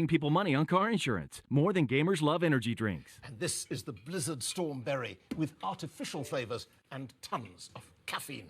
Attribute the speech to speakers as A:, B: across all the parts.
A: people money on car insurance. More than gamers love energy drinks.
B: And this is the Blizzard Storm Berry with artificial flavors and tons of caffeine.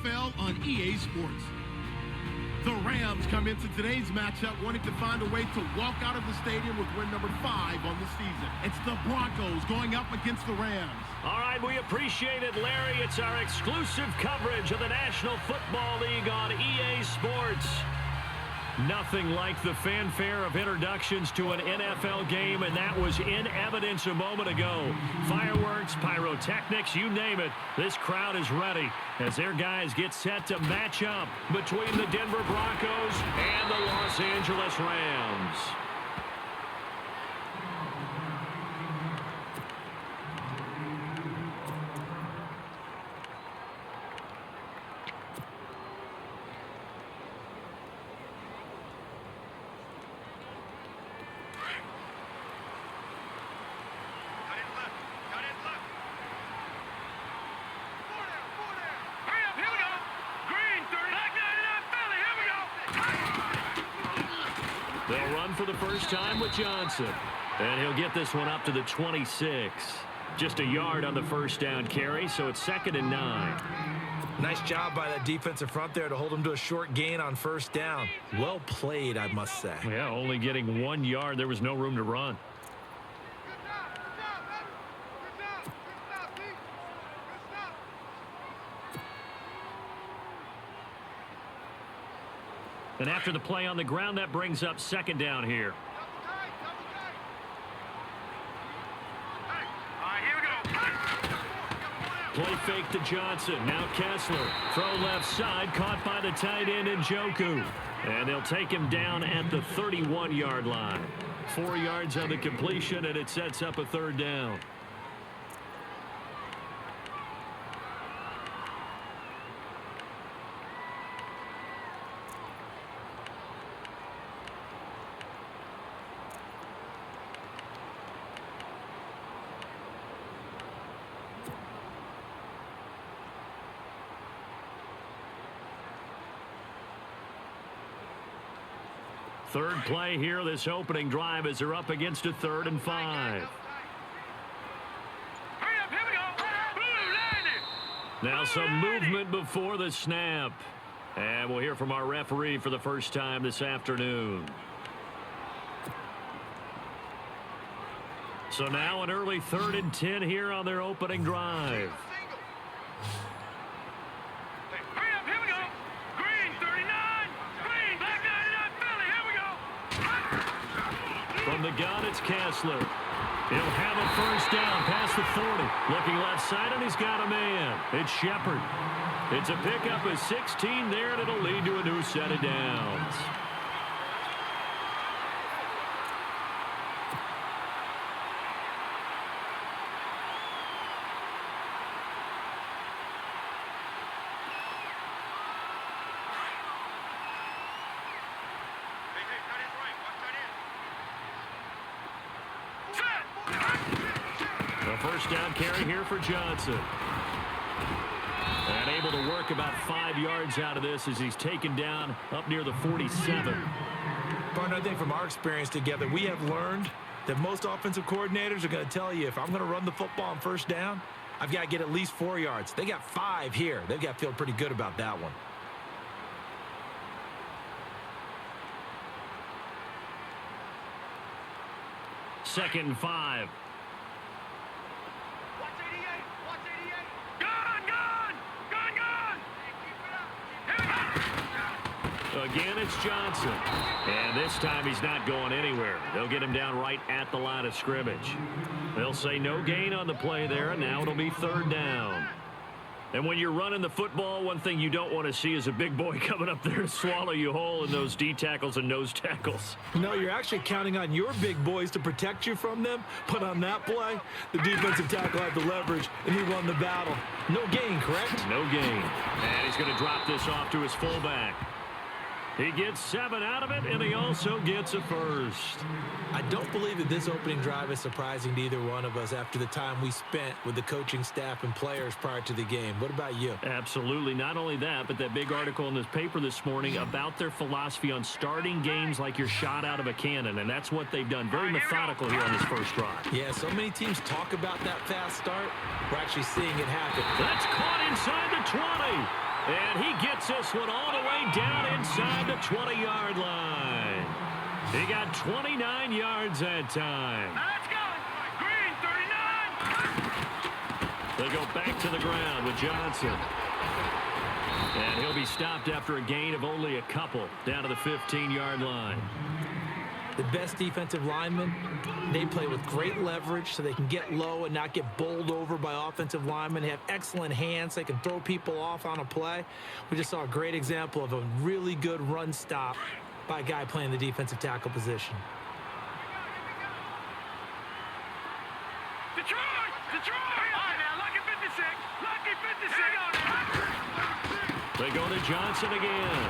C: NFL on EA Sports. The Rams come into today's matchup wanting to find a way to walk out of the stadium with win number 5 on the season. It's the Broncos going up against the Rams.
D: All right, we appreciate it, Larry. It's our exclusive coverage of the National Football League on EA Sports. Nothing like the fanfare of introductions to an NFL game, and that was in evidence a moment ago. Fireworks, pyrotechnics, you name it. This crowd is ready as their guys get set to match up between the Denver Broncos and the Los Angeles Rams. They'll run for the first time with Johnson. And he'll get this one up to the 26. Just a yard on the first down carry, so it's 2nd and 9.
E: Nice job by that defensive front there to hold him to a short gain on first down. Well played, I must say.
D: Yeah, only getting 1 yard. There was no room to run. And after the play on the ground, that brings up 2nd down here. Play fake to Johnson. Now Kessler. Throw left side. Caught by the tight end Njoku. And they'll take him down at the 31-yard line. 4 yards on the completion, and it sets up a 3rd down. Third play here, this opening drive, as they're up against a 3rd and 5. Now some movement before the snap. And we'll hear from our referee for the first time this afternoon. So now an early 3rd and 10 here on their opening drive. From the gun, it's Kessler. He'll have a first down past the 40. Looking left side, and he's got a man. It's Shepard. It's a pickup of 16 there, and it'll lead to a new set of downs. First down carry here for Johnson. And able to work about 5 yards out of this as he's taken down up near the 47.
E: Partner, I think from our experience together, we have learned that most offensive coordinators are going to tell you, if I'm going to run the football on first down, I've got to get at least 4 yards. They got 5 here. They've got to feel pretty good about that one.
D: Second and 5. Again, it's Johnson. And this time he's not going anywhere. They'll get him down right at the line of scrimmage. They'll say no gain on the play there, and now it'll be 3rd down. And when you're running the football, one thing you don't want to see is a big boy coming up there to swallow you whole in those D tackles and nose tackles.
E: No, you're actually counting on your big boys to protect you from them. But on that play, the defensive tackle had the leverage, and he won the battle. No gain, correct?
D: No gain. And he's going to drop this off to his fullback. He gets 7 out of it, and he also gets a first.
E: I don't believe that this opening drive is surprising to either one of us after the time we spent with the coaching staff and players prior to the game. What about you?
D: Absolutely. Not only that, but that big article in this paper this morning about their philosophy on starting games like you're shot out of a cannon, and that's what they've done. Very methodical here on this first drive.
E: Yeah, so many teams talk about that fast start. We're actually seeing it happen.
D: That's caught inside the 20. And he gets this one all the way down inside the 20-yard line. He got 29 yards that time.
F: Let's go. Green, 39.
D: They go back to the ground with Johnson. And he'll be stopped after a gain of only a couple down to the 15-yard line.
E: The best defensive linemen, they play with great leverage so they can get low and not get bowled over by offensive linemen. They have excellent hands. They can throw people off on a play. We just saw a great example of a really good run stop by a guy playing the defensive tackle position.
F: Detroit! Detroit! All right, now, lucky 56. Lucky 56.
D: They go to Johnson again.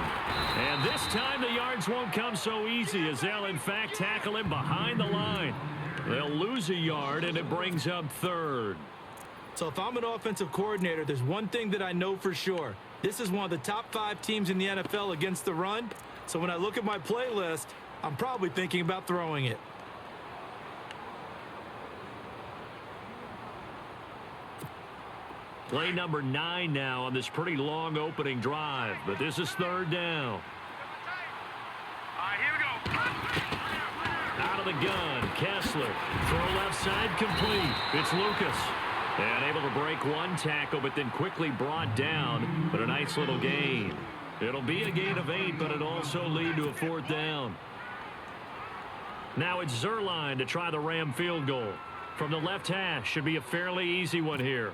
D: And this time the yards won't come so easy as they'll, in fact, tackle him behind the line. They'll lose a yard, and it brings up third.
E: So if I'm an offensive coordinator, there's one thing that I know for sure. This is one of the top 5 teams in the NFL against the run. So when I look at my playlist, I'm probably thinking about throwing it.
D: Play number 9 now on this pretty long opening drive, but this is third down.
F: All right, here we go.
D: Out of the gun, Kessler. Throw left side complete. It's Lucas. And able to break one tackle, but then quickly brought down. But a nice little gain. It'll be a gain of 8, but it'll also lead to a fourth down. Now it's Zerline to try the Ram field goal. From the left hash, should be a fairly easy one here.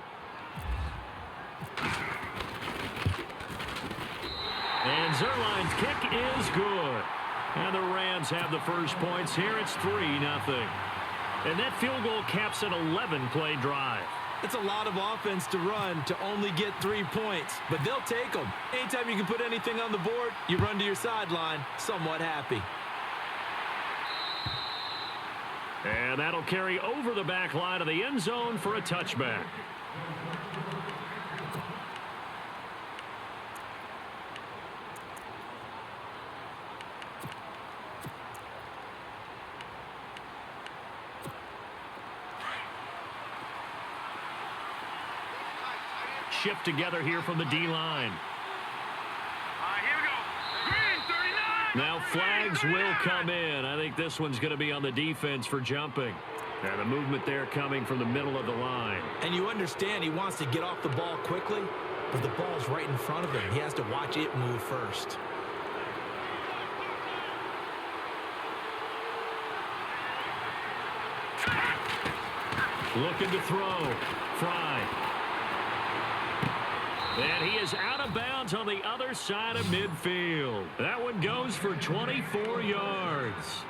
D: And Zerline's kick is good. And the Rams have the first points here. It's 3-0. And that field goal caps an 11-play drive.
E: It's a lot of offense to run to only get 3 points, but they'll take them. Anytime you can put anything on the board, you run to your sideline somewhat happy.
D: And that'll carry over the back line of the end zone for a touchback. Shift together here from the D-line.
F: Here we go. Green, 39.
D: Now flags will come in. I think this one's going to be on the defense for jumping. And the movement there coming from the middle of the line.
E: And you understand he wants to get off the ball quickly, but the ball's right in front of him. He has to watch it move first.
D: Looking to throw. Fry. And he is out of bounds on the other side of midfield. That one goes for 24 yards.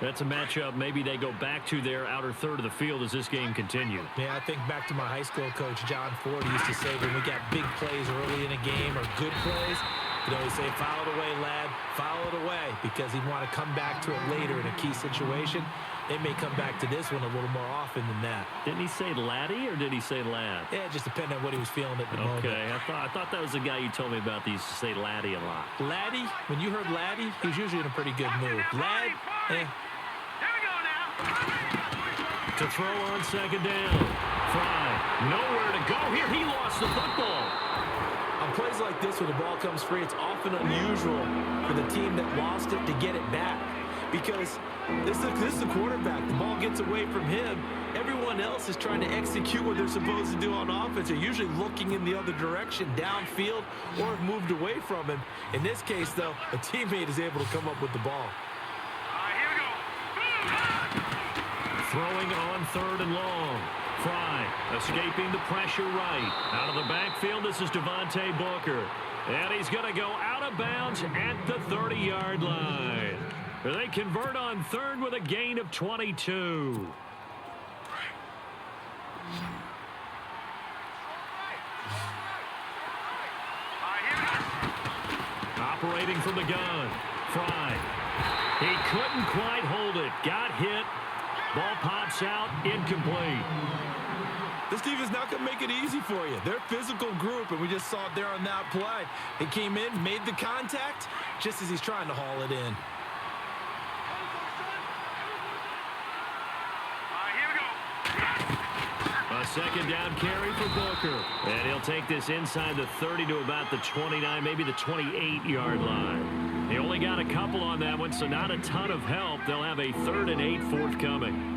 D: That's a matchup maybe they go back to their outer third of the field as this game continues.
E: Yeah, I think back to my high school coach, John Ford, used to say when we got big plays early in a game or good plays, he'd always say, foul it away, lad, foul it away, because he'd want to come back to it later in a key situation. They may come back to this one a little more often than that.
D: Didn't he say laddie or did he say lad?
E: Yeah, it just depended on what he was feeling at the moment.
D: Okay, I thought that was the guy you told me about that used to say laddie a lot.
E: Laddie, when you heard laddie, he was usually in a pretty good mood. Lad,
F: Here we go now.
D: To throw on second down. Fry, nowhere to go here. He lost the football.
E: On plays like this where the ball comes free, it's often unusual for the team that lost it to get it back. Because this is the quarterback. The ball gets away from him. Everyone else is trying to execute what they're supposed to do on offense. They're usually looking in the other direction, downfield, or have moved away from him. In this case, though, a teammate is able to come up with the ball.
F: Here we go.
D: Throwing on third and long. Fry escaping the pressure right. Out of the backfield, this is Devontae Booker. And he's going to go out of bounds at the 30-yard line. They convert on third with a gain of 22. Operating from the gun. Fry. He couldn't quite hold it. Got hit. Ball pops out. Incomplete.
E: This team is not going to make it easy for you. They're a physical group, and we just saw it there on that play. He came in, made the contact, just as he's trying to haul it in.
D: A second down carry for Booker. And he'll take this inside the 30 to about the 29, maybe the 28-yard line. He only got a couple on that one, so not a ton of help. They'll have a 3rd and 8 forthcoming.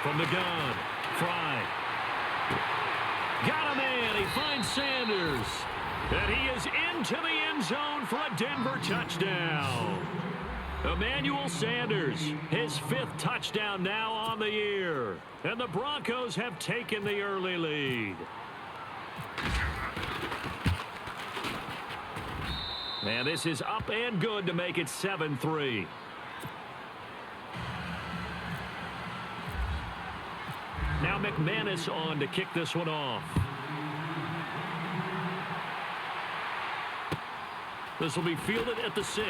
D: From the gun, Fry. Got a man. He finds Sanders. And he is into the end zone for a Denver touchdown. Emmanuel Sanders, his 5th touchdown now on the year. And the Broncos have taken the early lead. And this is up and good to make it 7-3. Now McManus on to kick this one off. This will be fielded at the 6.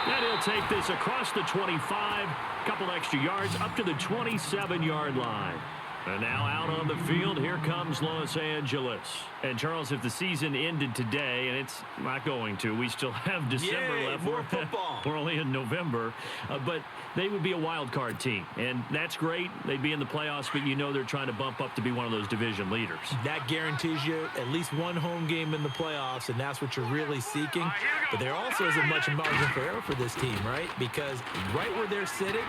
D: And he'll take this across the 25. Couple extra yards up to the 27-yard line. And now out on the field, here comes Los Angeles.
A: And Charles, if the season ended today, and it's not going to, we still have December left.
E: More football.
A: We're only in November, but they would be a wild card team, and that's great. They'd be in the playoffs, but you know they're trying to bump up to be one of those division leaders.
E: That guarantees you at least one home game in the playoffs, and that's what you're really seeking. But there also isn't much margin for error for this team, right? Because right where they're sitting,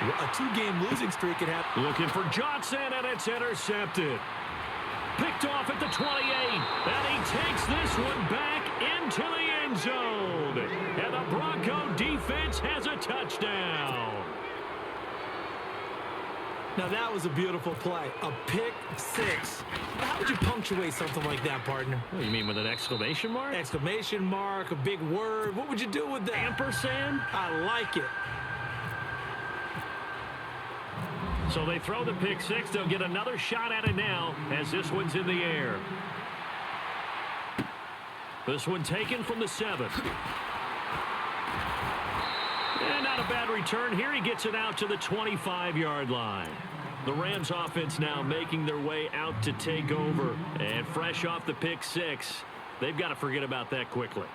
E: a 2-game losing streak could happen.
D: Looking for Johnson, and it's intercepted. Picked off at the 28, and he takes this one back into the end zone. And the Bronco defense has a touchdown.
E: Now that was a beautiful play. A pick 6. How would you punctuate something like that, partner?
A: What do you mean, with an exclamation mark?
E: Exclamation mark, a big word. What would you do with that?
A: Ampersand?
E: I like it.
D: So they throw the pick 6. They'll get another shot at it now as this one's in the air. This one taken from the 7. And not a bad return here. He gets it out to the 25-yard line. The Rams offense now making their way out to take over. And fresh off the pick 6, they've got to forget about that quickly.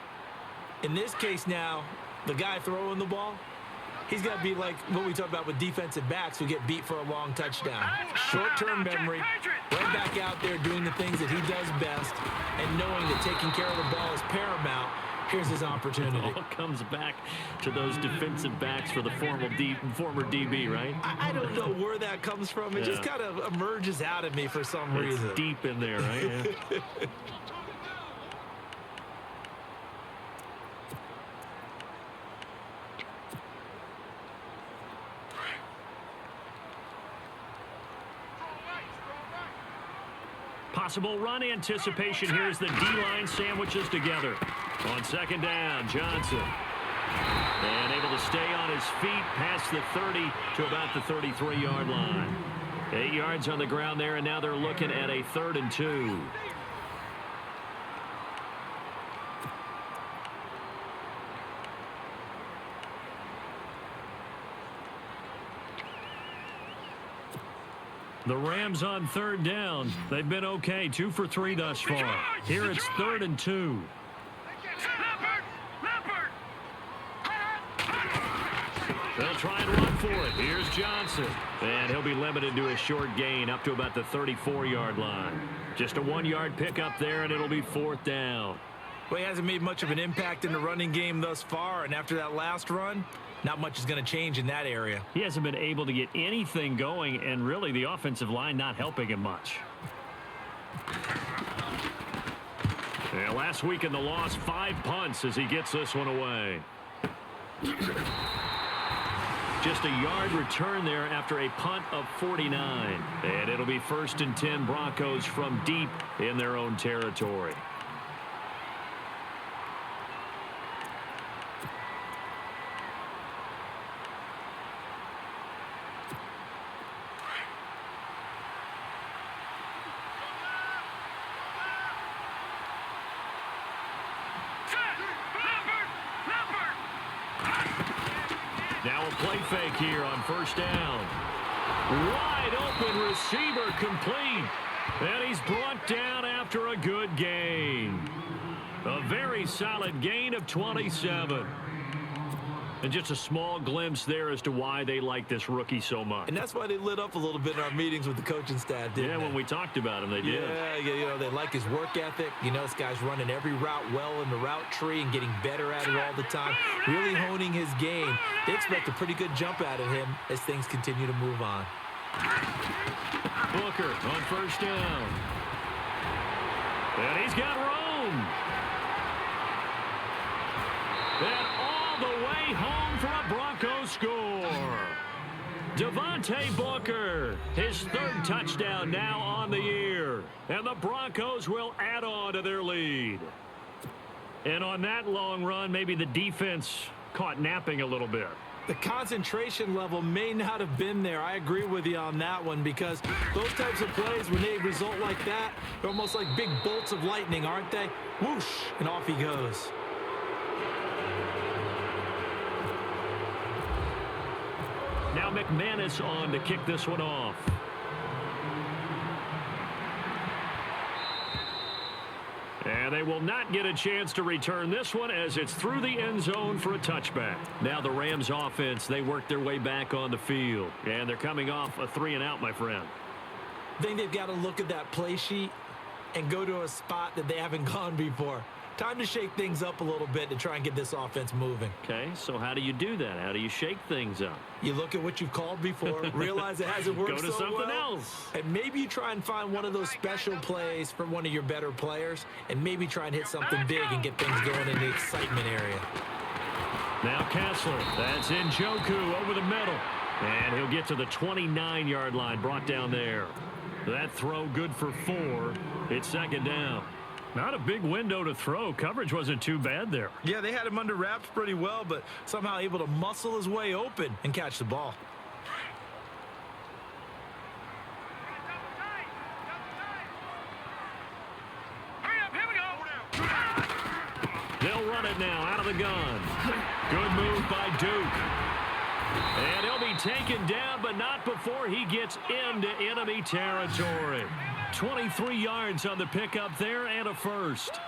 E: In this case now, the guy throwing the ball, he's got to be like what we talk about with defensive backs who get beat for a long touchdown. Short-term memory, right back out there doing the things that he does best, and knowing that taking care of the ball is paramount. Here's his opportunity.
A: It all comes back to those defensive backs for the former DB, right?
E: I don't know where that comes from. It just kind of emerges out of me for some reason.
A: It's deep in there, right? Yeah. Possible run anticipation here as the D-line sandwiches together. On second down, Johnson. And able to stay on his feet past the 30 to about the 33-yard line. 8 yards on the ground there, and now they're looking at a 3rd and 2. The Rams on 3rd down. They've been okay, 2 for 3 thus far. Here it's 3rd and 2. They'll try and run for it. Here's Johnson. And he'll be limited to a short gain up to about the 34-yard line. Just a 1-yard pickup there, and it'll be 4th down.
E: Well, he hasn't made much of an impact in the running game thus far, and after that last run, not much is going to change in that area.
A: He hasn't been able to get anything going, and really the offensive line not helping him much. Yeah, last week in the loss, 5 punts as he gets this one away. Just a yard return there after a punt of 49. And it'll be 1st and 10 Broncos from deep in their own territory. play fake here on first down. Wide open receiver complete. And he's brought down after a good gain. A very solid gain of 27. And just a small glimpse there as to why they like this rookie so much.
E: And that's why they lit up a little bit in our meetings with the coaching staff, didn't they?
A: When we talked about him, they did.
E: Yeah, they like his work ethic. You know, this guy's running every route well in the route tree and getting better at it all the time, really honing his game. They expect a pretty good jump out of him as things continue to move on.
A: Booker on first down. And he's got room. And all the way home for a Broncos score. Devontae Booker, his third touchdown now on the year. And the Broncos will add on to their lead. And on that long run, maybe the defense caught napping a little bit.
E: The concentration level may not have been there. I agree with you on that one because those types of plays, when they result like that, they're almost like big bolts of lightning, aren't they? Whoosh, and off he goes.
A: Now McManus on to kick this one off. And they will not get a chance to return this one as it's through the end zone for a touchback. Now the Rams offense, they work their way back on the field. And they're coming off a 3-and-out, my friend.
E: I think they've got to look at that play sheet and go to a spot that they haven't gone before. Time to shake things up a little bit to try and get this offense moving.
A: Okay, so how do you do that? How do you shake things up?
E: You look at what you've called before, realize it hasn't worked
A: Go to
E: so
A: something
E: well,
A: else.
E: and maybe you try and find one of those special plays from one of your better players, and maybe try and hit something big and get things going in the excitement area.
A: Now Kessler, that's Njoku over the middle. And he'll get to the 29-yard line, brought down there. That throw good for 4. It's second down. Not a big window to throw. Coverage wasn't too bad there.
E: Yeah, they had him under wraps pretty well, but somehow able to muscle his way open and catch the ball.
F: Hurry up, here we go.
A: They'll run it now out of the gun. Good move by Duke. And he'll be taken down, but not before he gets into enemy territory. 23 yards on the pickup there and a first.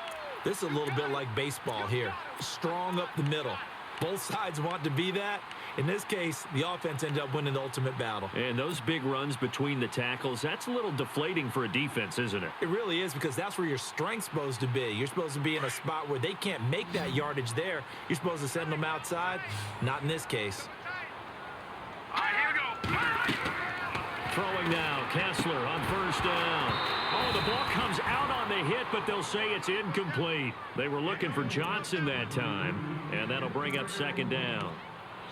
E: This is a little bit like baseball here. Strong up the middle. Both sides want to be that. In this case, the offense ended up winning the ultimate battle.
A: And those big runs between the tackles, that's a little deflating for a defense, isn't it?
E: It really is, because that's where your strength's supposed to be. You're supposed to be in a spot where they can't make that yardage there. You're supposed to send them outside. Not in this case.
F: All right, here we go.
A: Throwing now, Kessler on first down. Oh, the ball comes out on the hit, but they'll say it's incomplete. They were looking for Johnson that time, and that'll bring up second down.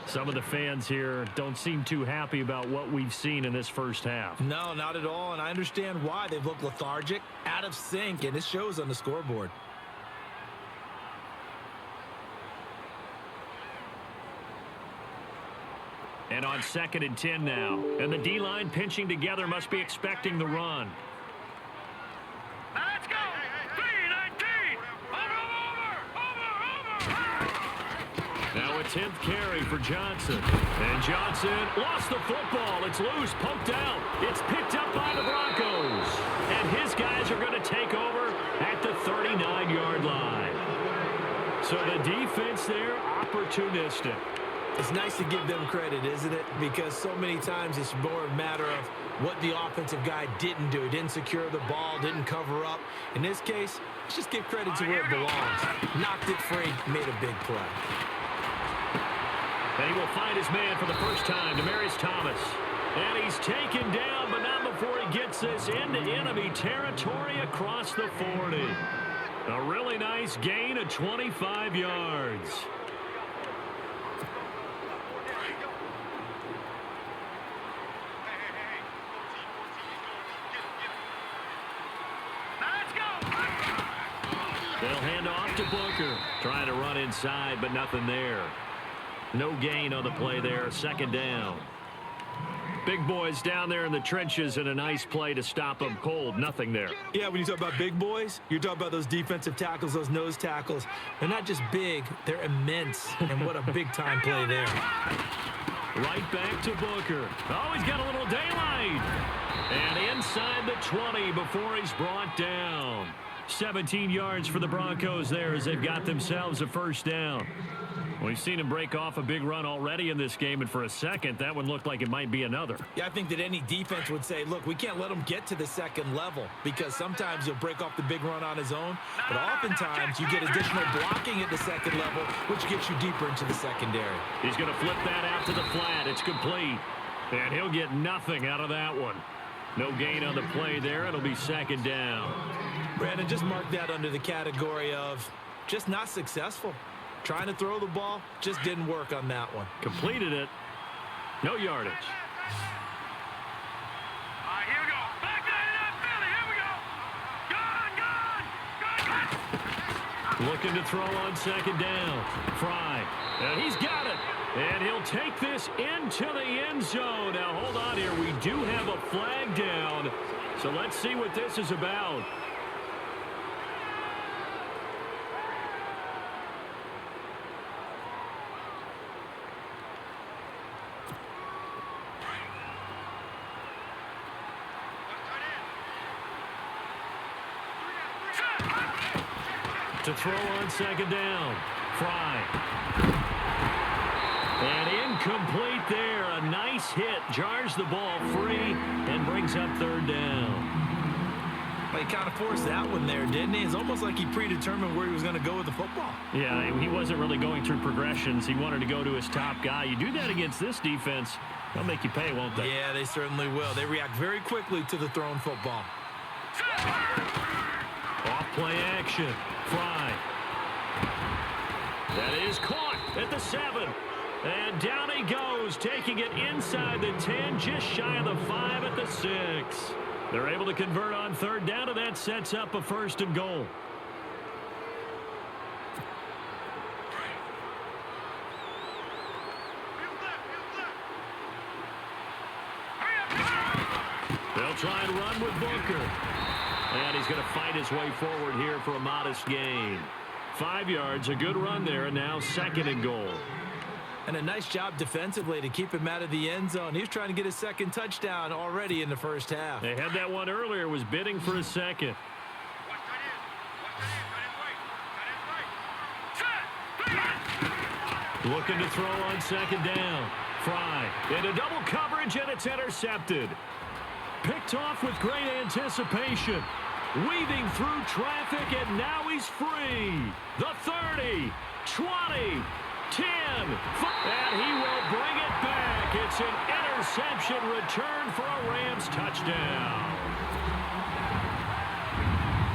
A: Some of the fans here don't seem too happy about what we've seen in this first half.
E: No, not at all, and I understand why. They've looked lethargic, out of sync, and it shows on the scoreboard.
A: And on 2nd and 10 now. And the D-line pinching together must be expecting the run.
F: Let's go. 3-19. Over.
A: Now a 10th carry for Johnson. And Johnson lost the football. It's loose, poked out. It's picked up by the Broncos. And his guys are going to take over at the 39-yard line. So the defense there, opportunistic.
E: It's nice to give them credit, isn't it? Because so many times it's more a matter of what the offensive guy didn't do. He didn't secure the ball, didn't cover up. In this case, let's just give credit to where it belongs. Knocked it free, made a big play.
A: And he will find his man for the first time, Demaryius Thomas. And he's taken down, but not before he gets this into enemy territory across the 40. A really nice gain of 25 yards. They'll hand off to Booker. Trying to run inside, but nothing there. No gain on the play there. Second down. Big boys down there in the trenches, and a nice play to stop them cold. Nothing there.
E: Yeah, when you talk about big boys, you're talking about those defensive tackles, those nose tackles. They're not just big, they're immense. And what a big-time play there.
A: Right back to Booker. Oh, he's got a little daylight. And inside the 20 before he's brought down. 17 yards for the Broncos there as they've got themselves a first down. We've seen him break off a big run already in this game, and for a second, that one looked like it might be another.
E: Yeah, I think that any defense would say, look, we can't let him get to the second level because sometimes he'll break off the big run on his own, but oftentimes you get additional blocking at the second level, which gets you deeper into the secondary.
A: He's going to flip that out to the flat. It's complete, and he'll get nothing out of that one. No gain on the play there. It'll be second down.
E: Brandon, just mark that under the category of just not successful. Trying to throw the ball, just didn't work on that one.
A: Completed it. No yardage.
F: All right, here we go. Back that up, Philly. Here we go. Gone.
A: Looking to throw on second down. Fry. And he's got it. And he'll take this into the end zone. Now, hold on here. We do have a flag down. So let's see what this is about. To throw on second down. Fry. And incomplete there. A nice hit. Jars the ball free and brings up third down.
E: Well, he kind of forced that one there, didn't he? It's almost like he predetermined where he was going to go with the football.
A: Yeah, he wasn't really going through progressions. He wanted to go to his top guy. You do that against this defense, they'll make you pay, won't they?
E: Yeah, they certainly will. They react very quickly to the thrown football.
A: Off play action. Fry. That is caught at the 7. And down he goes, taking it inside the 10, just shy of the 5 at the 6. They're able to convert on third down, and that sets up a first and goal. They'll try and run with Booker. And he's going to fight his way forward here for a modest gain. 5 yards, a good run there, and now second and goal.
E: And a nice job defensively to keep him out of the end zone. He was trying to get his second touchdown already in the first half.
A: They had that one earlier, was bidding for a second. Looking to throw on second down. Fry into double coverage, and it's intercepted. Picked off with great anticipation. Weaving through traffic, and now he's free. The 30, 20, 10, and he will bring it back. It's an interception return for a Rams touchdown.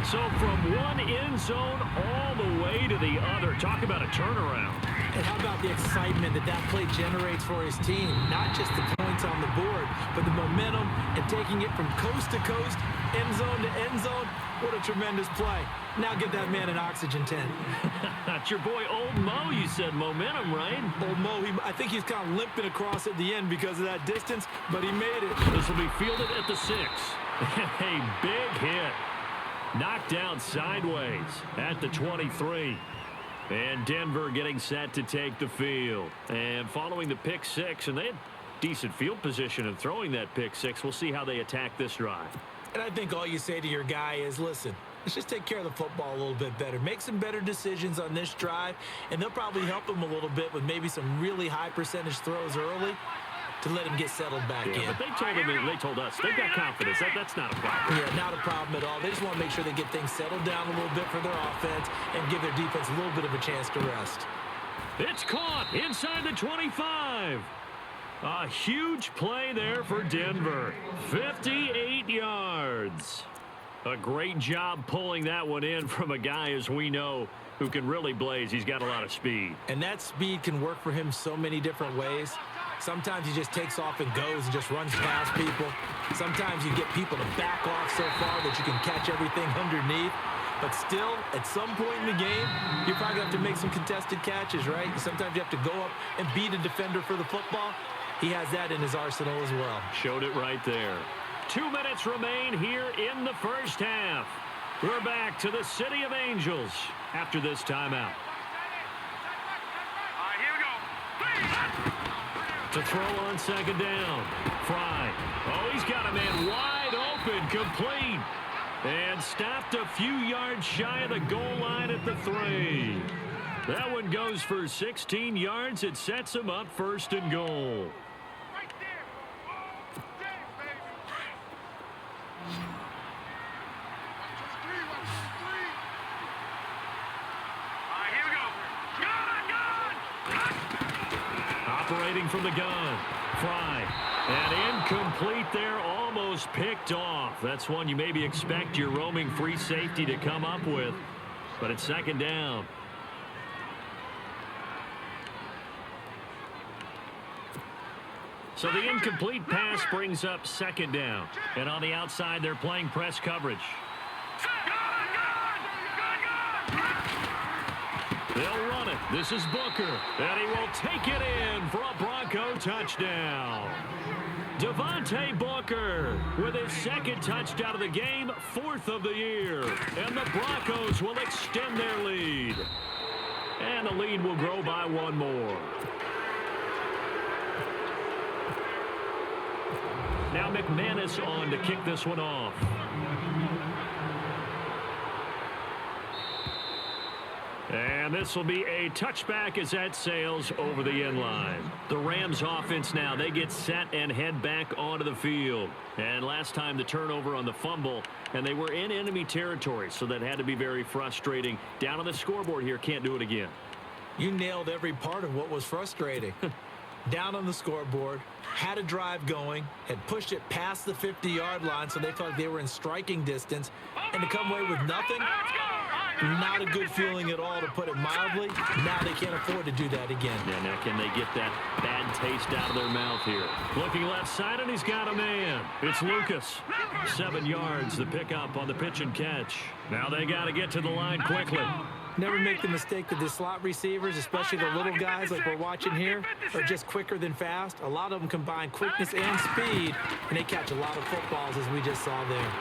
A: So from one end zone all the way to the other. Talk about a turnaround.
E: And how about the excitement that that play generates for his team? Not just the points on the board, but the momentum and taking it from coast to coast, end zone to end zone. What a tremendous play. Now get that man an oxygen tent.
A: That's your boy Old Mo. You said momentum, right?
E: Old Mo, I think he's kind of limping across at the end because of that distance, but he made it.
A: This will be fielded at the 6. A big hit. Knocked down sideways at the 23. And Denver getting set to take the field. And following the pick 6, and they had decent field position in throwing that pick 6. We'll see how they attack this drive.
E: And I think all you say to your guy is, listen, let's just take care of the football a little bit better. Make some better decisions on this drive, and they'll probably help him a little bit with maybe some really high percentage throws early to let him get settled back in.
A: But they told us they've got confidence. That's not a problem.
E: Yeah, not a problem at all. They just want to make sure they get things settled down a little bit for their offense and give their defense a little bit of a chance to rest.
A: It's caught inside the 25. A huge play there for Denver. 58 yards. A great job pulling that one in from a guy, as we know, who can really blaze. He's got a lot of speed.
E: And that speed can work for him so many different ways. Sometimes he just takes off and goes and just runs past people. Sometimes you get people to back off so far that you can catch everything underneath. But still, at some point in the game, you probably have to make some contested catches, right? Sometimes you have to go up and beat a defender for the football. He has that in his arsenal as well.
A: Showed it right there. 2 minutes remain here in the first half. We're back to the City of Angels after this timeout.
F: All right, here we go.
A: To throw on second down. Fry. Oh, he's got a man wide open, complete. And stopped a few yards shy of the goal line at the 3. That one goes for 16 yards. It sets him up first and goal.
F: Right there. Oh, damn, baby. All right, here we go. Gun!
A: Operating from the gun. Fry. And incomplete there, almost picked off. That's one you maybe expect your roaming free safety to come up with. But it's second down. So the incomplete pass brings up second down. And on the outside, they're playing press coverage. They'll run it. This is Booker. And he will take it in for a Bronco touchdown. Devontae Booker with his second touchdown of the game, 4th of the year. And the Broncos will extend their lead. And the lead will grow by one more. Now McManus on to kick this one off. And this will be a touchback as that sails over the end line. The Rams offense now, they get set and head back onto the field. And last time the turnover on the fumble, and they were in enemy territory, so that had to be very frustrating. Down on the scoreboard here, can't do it again.
E: You nailed every part of what was frustrating. Down on the scoreboard, had a drive going, had pushed it past the 50-yard line so they felt like they were in striking distance, and to come away with nothing, not a good feeling at all, to put it mildly. Now they can't afford to do that again.
A: Yeah, now can they get that bad taste out of their mouth here? Looking left side, and he's got a man. It's Lucas. 7 yards, the pickup on the pitch and catch. Now they got to get to the line quickly.
E: Never make the mistake that the slot receivers, especially the little guys like we're watching here, are just quicker than fast. A lot of them combine quickness and speed, and they catch a lot of footballs, as we just saw there.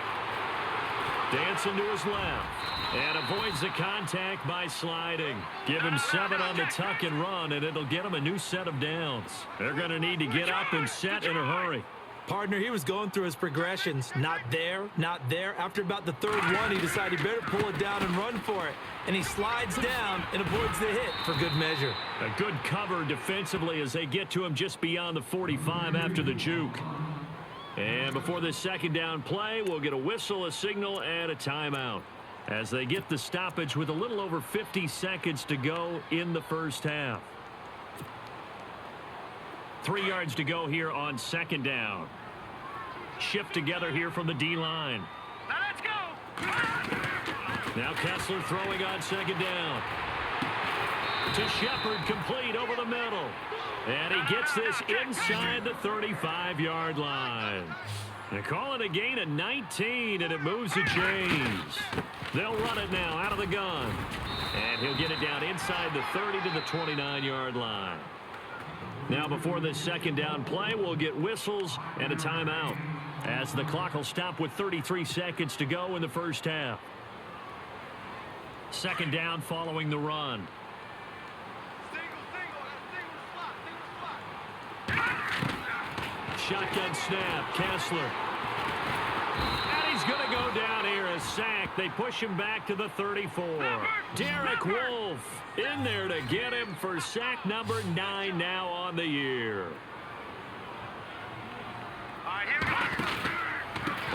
A: Dancing to his left. And avoids the contact by sliding. Give him 7 on the tuck and run, and it'll get him a new set of downs. They're going to need to get up and set in a hurry.
E: Partner, he was going through his progressions. Not there, not there. After about the third one, he decided he better pull it down and run for it. And he slides down and avoids the hit for good measure.
A: A good cover defensively as they get to him just beyond the 45 after the juke. And before this second down play, we'll get a whistle, a signal, and a timeout as they get the stoppage with a little over 50 seconds to go in the first half. 3 yards to go here on second down. Shift together here from the D-line.
F: Let's go.
A: Now Kessler throwing on second down. To Shepard, complete over the middle. And he gets this inside the 35-yard line. They call it a gain of 19, and it moves the chains. They'll run it now out of the gun. And he'll get it down inside the 30 to the 29-yard line. Now before this second down play, we'll get whistles and a timeout as the clock will stop with 33 seconds to go in the first half. Second down following the run. Shotgun snap, Kessler. And he's going to go down here, a sack. They push him back to the 34. Derek Wolfe in there to get him for sack number 9 now on the year.
F: All right, here we go.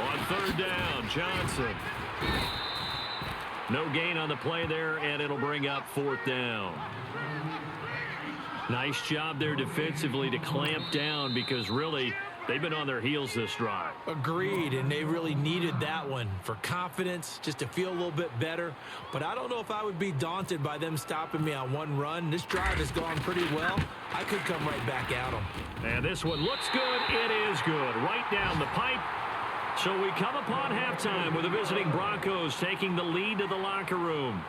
A: On third down, Johnson. No gain on the play there, and it'll bring up fourth down. Nice job there defensively to clamp down because really they've been on their heels this drive.
E: Agreed, and they really needed that one for confidence, just to feel a little bit better. But I don't know if I would be daunted by them stopping me on one run. This drive has gone pretty well. I could come right back at them.
A: And this one looks good. It is good. Right down the pipe. So we come upon halftime with the visiting Broncos taking the lead to the locker room.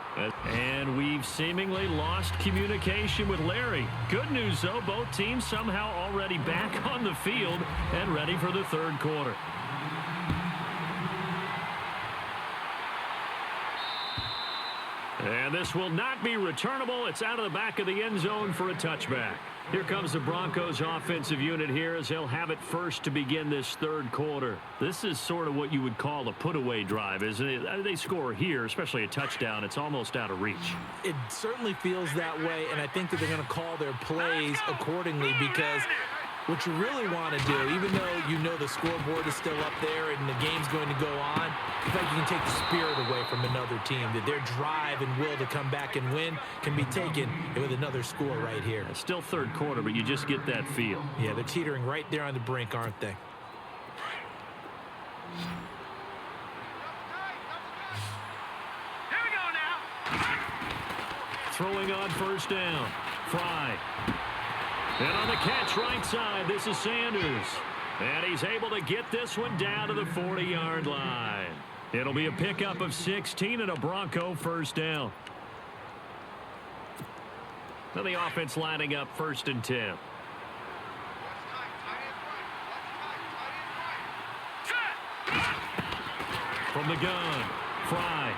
A: And we've seemingly lost communication with Larry. Good news, though, both teams somehow already back on the field and ready for the third quarter. And this will not be returnable. It's out of the back of the end zone for a touchback.
D: Here comes the Broncos offensive unit here as they'll have it first to begin this third quarter. This is sort of what you would call a put-away drive, isn't it? They score here, especially a touchdown. It's almost out of reach.
E: It certainly feels that way, and I think that they're going to call their plays accordingly because what you really want to do, even though you know the scoreboard is still up there and the game's going to go on, in fact, you can take the spirit away from another team, that their drive and will to come back and win can be taken with another score right here.
D: It's still third quarter, but you just get that feel.
E: Yeah, they're teetering right there on the brink, aren't they?
F: Here we go now.
D: Throwing on first down. Fry. And on the catch right side, this is Sanders. And he's able to get this one down to the 40-yard line. It'll be a pickup of 16 and a Bronco first down. Now the offense lining up first and 10. From the gun, Fry.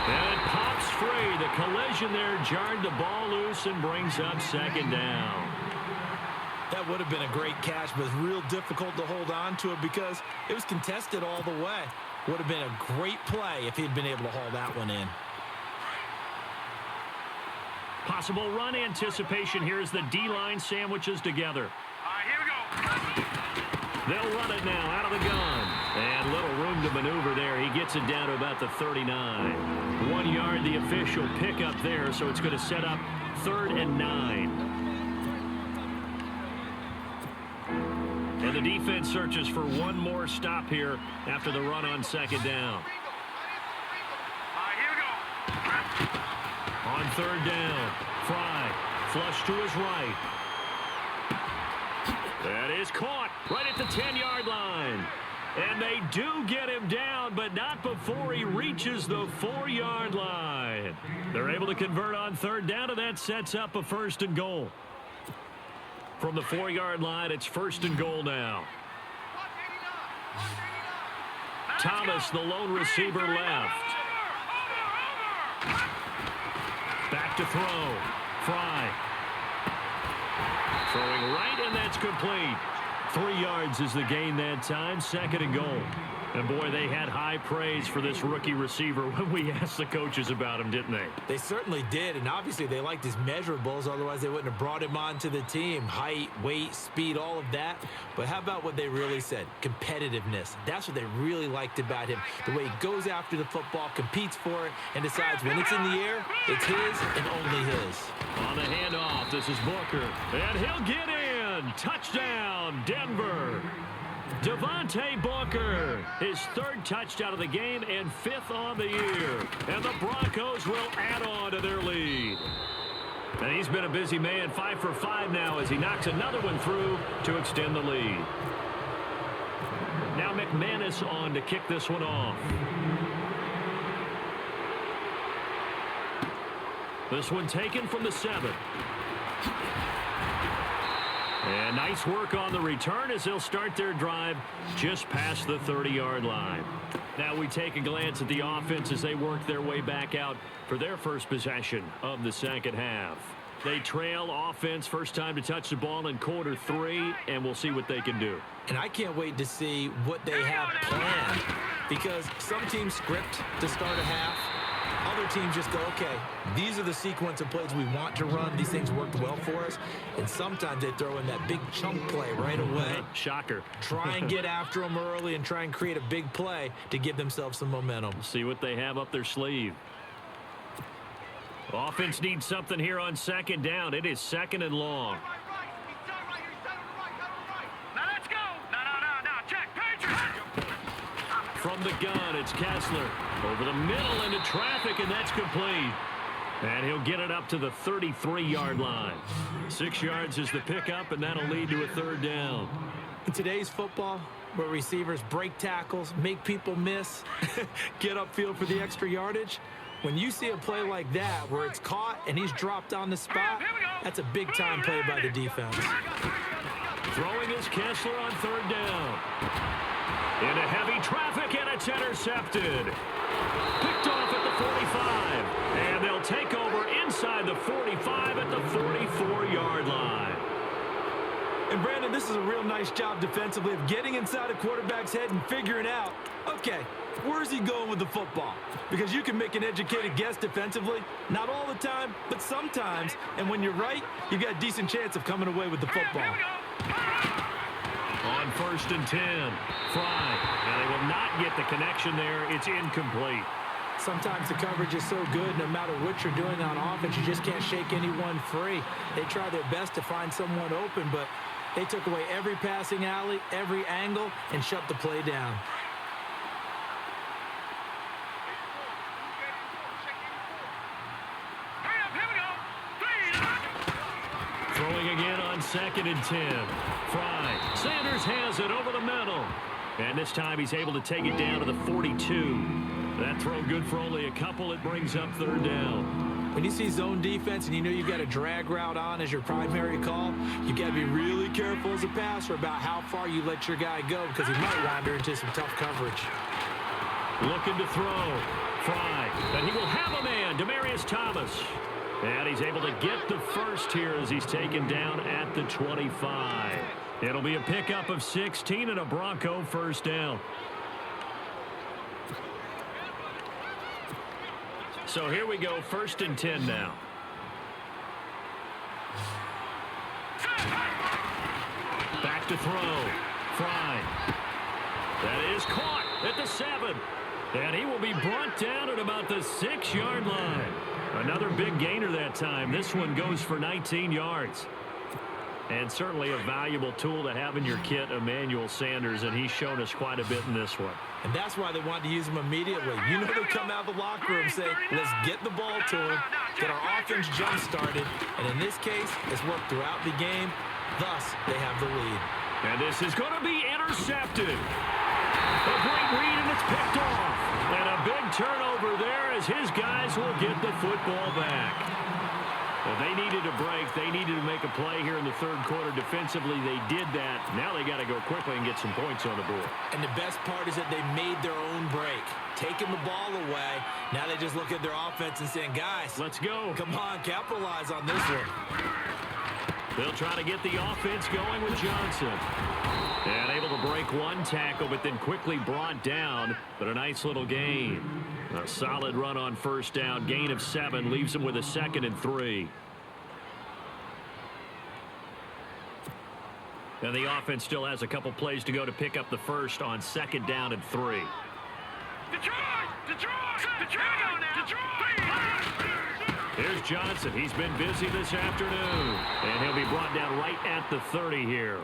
D: And it pops free. The collision there jarred the ball loose and brings up second down.
E: That would have been a great catch, but it's real difficult to hold on to it because it was contested all the way. Would have been a great play if he'd been able to haul that one in.
D: Possible run anticipation here as the D-line sandwiches together.
F: All right, here we go.
D: They'll run it now out of the gun. And little room to maneuver there. He gets it down to about the 39. 1 yard, the official pickup there, so it's going to set up 3rd and 9. And the defense searches for one more stop here after the run on second down.
F: All right, here we go.
D: On 3rd down, Fry, flush to his right. That is caught right at the 10-yard line. And they do get him down, but not before he reaches the 4-yard line. They're able to convert on 3rd down, and that sets up a 1st and goal. From the 4-yard line, it's 1st and goal now. Thomas, the lone receiver, left. Back to throw. Fry. Throwing right, and that's complete. 3 yards is the gain that time. 2nd and goal. And boy, they had high praise for this rookie receiver when we asked the coaches about him, didn't they?
E: They certainly did, and obviously they liked his measurables, otherwise they wouldn't have brought him onto the team. Height, weight, speed, all of that. But how about what they really said? Competitiveness. That's what they really liked about him. The way he goes after the football, competes for it, and decides when it's in the air, it's his and only his.
D: On the handoff, this is Booker. And he'll get in. Touchdown, Denver. Devontae Booker, his 3rd touchdown of the game and 5th on the year. And the Broncos will add on to their lead. And he's been a busy man, 5 for 5 now as he knocks another one through to extend the lead. Now McManus on to kick this one off. This one taken from the 7. And nice work on the return as they'll start their drive just past the 30-yard line. Now we take a glance at the offense as they work their way back out for their first possession of the second half. They trail offense, first time to touch the ball in quarter 3, and we'll see what they can do.
E: And I can't wait to see what they have planned because some teams script to start a half. Other teams just go, okay, these are the sequence of plays we want to run. These things worked well for us. And sometimes they throw in that big chunk play right away.
D: Shocker.
E: Try and get after them early and try and create a big play to give themselves some momentum.
D: See what they have up their sleeve. Offense needs something here on 2nd down. It is 2nd and long.
F: Now let's go. No. Check. Patriots.
D: From the gun, it's Kessler. Over the middle into traffic, and that's complete. And he'll get it up to the 33-yard line. 6 yards is the pickup, and that'll lead to a 3rd down.
E: In today's football, where receivers break tackles, make people miss, get upfield for the extra yardage, when you see a play like that where it's caught and he's dropped on the spot, that's a big-time play by the defense.
D: Throwing is Kessler on 3rd down. Into heavy traffic, and it's intercepted. Picked off at the 45. And they'll take over inside the 45 at the 44-yard line.
E: And, Brandon, this is a real nice job defensively of getting inside a quarterback's head and figuring out, okay, where's he going with the football? Because you can make an educated guess defensively, not all the time, but sometimes. And when you're right, you've got a decent chance of coming away with the football.
D: On 1st and 10, Fry. And they will not get the connection there. It's incomplete.
E: Sometimes the coverage is so good, no matter what you're doing on offense, you just can't shake anyone free. They try their best to find someone open, but they took away every passing alley, every angle, and shut the play down.
D: Throwing again on 2nd and 10. Fry. Sanders has it over the middle. And this time he's able to take it down to the 42. That throw good for only a couple. It brings up 3rd down.
E: When you see zone defense and you know you've got a drag route on as your primary call, you've got to be really careful as a passer about how far you let your guy go because he might wander into some tough coverage.
D: Looking to throw. Fry. And he will have a man, Demaryius Thomas. And he's able to get the first here as he's taken down at the 25. It'll be a pickup of 16 and a Bronco 1st down. So here we go, 1st and 10 now. Back to throw. Fry. That is caught at the 7. And he will be brought down at about the 6-yard line. Another big gainer that time. This one goes for 19 yards. And certainly a valuable tool to have in your kit, Emmanuel Sanders, and he's shown us quite a bit in this one.
E: And that's why they wanted to use him immediately. You know they come out of the locker room and say, let's get the ball to him, get our offense jump-started. And in this case, it's worked throughout the game. Thus, they have the lead.
D: And this is going to be intercepted. A great read, and it's picked off. And a big turnover there as his guys will get the football back. Well, they needed a break. They needed to make a play here in the 3rd quarter. Defensively, they did that. Now they got to go quickly and get some points on the board.
E: And the best part is that they made their own break. Taking the ball away. Now they just look at their offense and saying, guys,
D: let's go.
E: Come on, capitalize on this one.
D: They'll try to get the offense going with Johnson. And able to break one tackle, but then quickly brought down. But a nice little gain. A solid run on 1st down. Gain of 7 leaves them with a 2nd and 3. And the offense still has a couple plays to go to pick up the first on 2nd down and 3.
F: Detroit!
D: Here's Johnson. He's been busy this afternoon. And he'll be brought down right at the 30 here.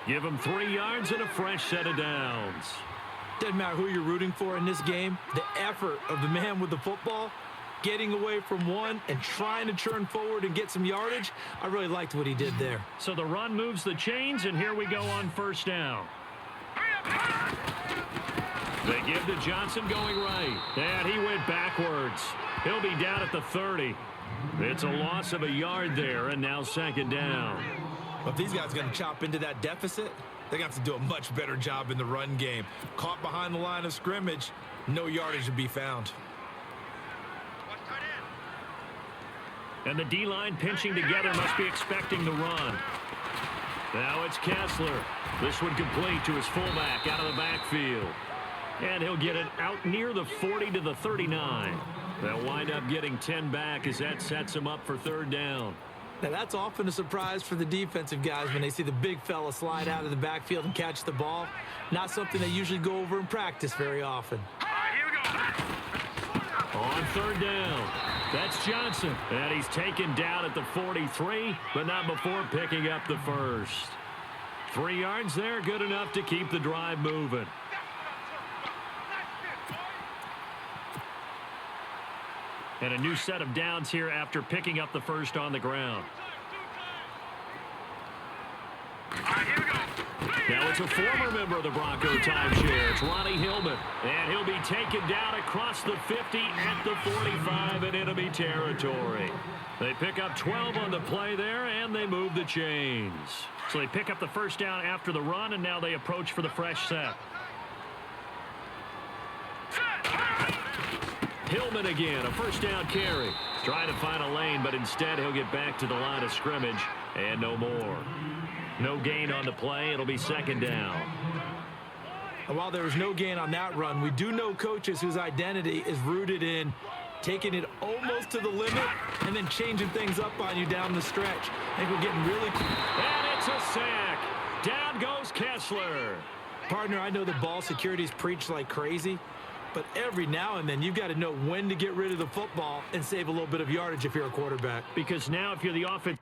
D: Give him 3 yards and a fresh set of downs.
E: Doesn't matter who you're rooting for in this game. The effort of the man with the football, getting away from one and trying to turn forward and get some yardage, I really liked what he did there.
D: So the run moves the chains, and here we go on 1st down. They give to Johnson going right. And he went backwards. He'll be down at the 30. It's a loss of a yard there, and now 2nd down.
E: Well, if these guys are going to chop into that deficit, they're going to have to do a much better job in the run game. Caught behind the line of scrimmage, no yardage to be found.
D: And the D-line pinching together must be expecting the run. Now it's Kessler. This one complete to his fullback out of the backfield. And he'll get it out near the 40 to the 39. They'll wind up getting 10 back as that sets him up for 3rd down.
E: Now, that's often a surprise for the defensive guys when they see the big fella slide out of the backfield and catch the ball. Not something they usually go over in practice very often.
F: Here we go.
D: On 3rd down, that's Johnson. And he's taken down at the 43, but not before picking up the first. 3 yards there, good enough to keep the drive moving. And a new set of downs here after picking up the first on the ground.
F: Here we go.
D: Now it's a former member of the Bronco timeshare. It's Ronnie Hillman. And he'll be taken down across the 50 at the 45 in enemy territory. They pick up 12 on the play there, and they move the chains. So they pick up the 1st down after the run, and now they approach for the fresh set.
A: Hillman again, a first down carry. Trying to find a lane, but instead he'll get back to the line of scrimmage and no more. No gain on the play. It'll be second down.
E: And while there was no gain on that run, we do know coaches whose identity is rooted in taking it almost to the limit and then changing things up on you down the stretch. I think we're getting really...
A: And it's a sack. Down goes Kessler.
E: Partner, I know the ball security's preached like crazy, but every now and then you've got to know when to get rid of the football and save a little bit of yardage if you're a quarterback.
A: Because now if you're the offense...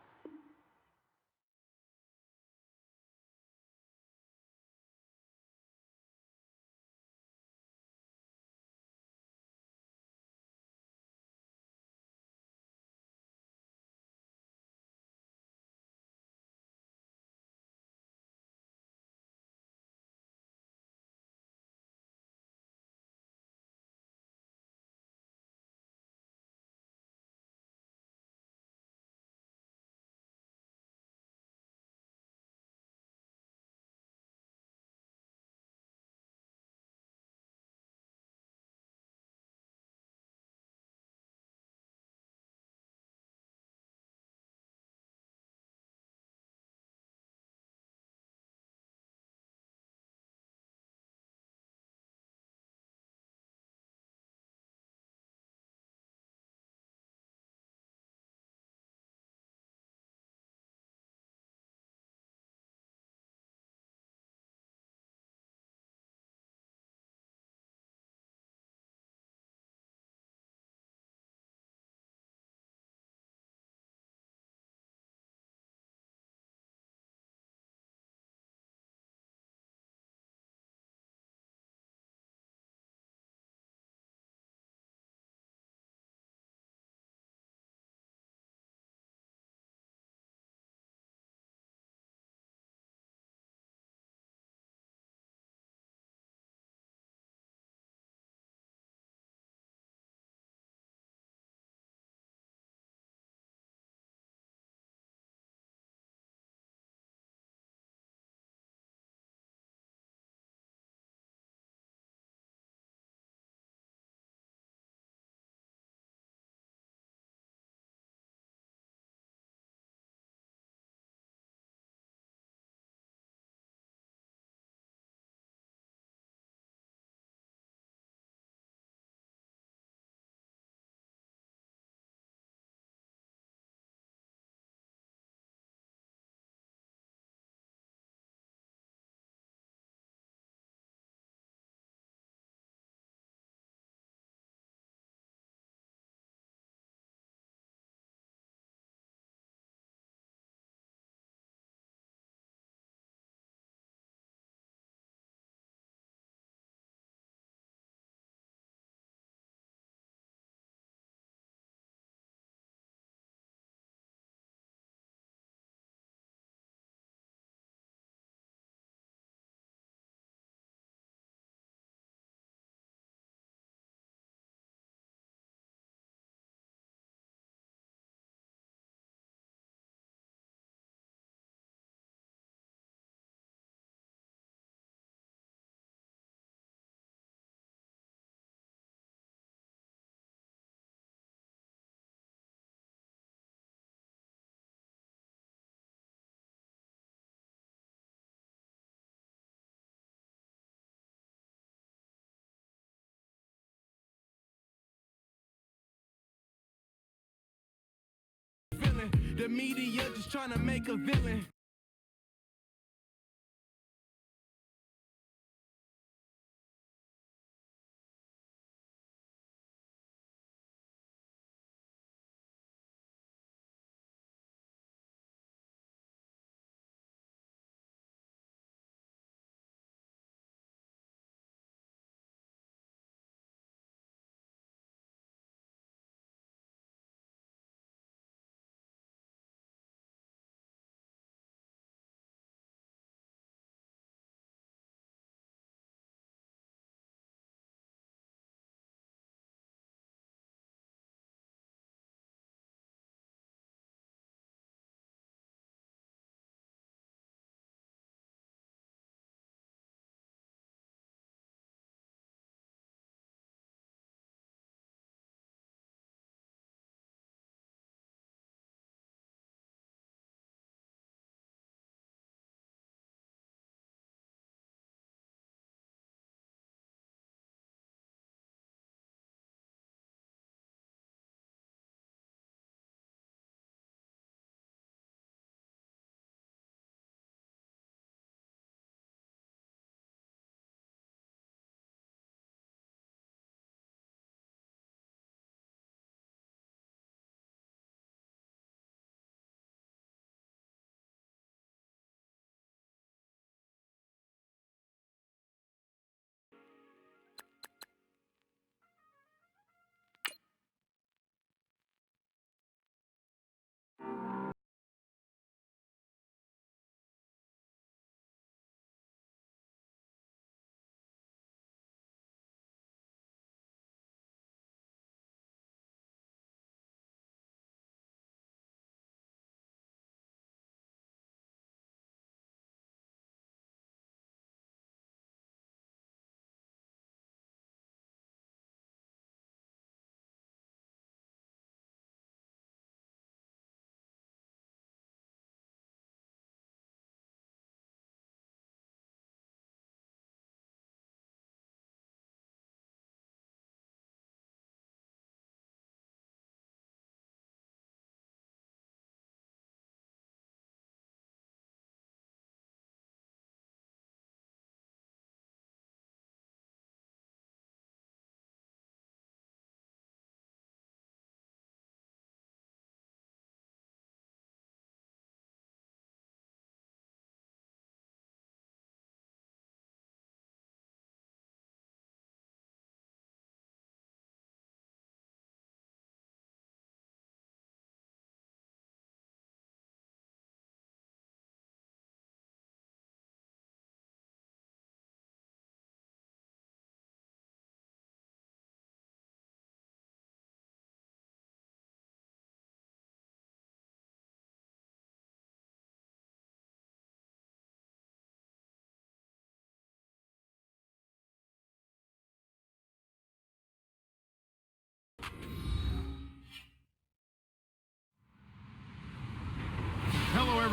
G: The media just trying to make a villain.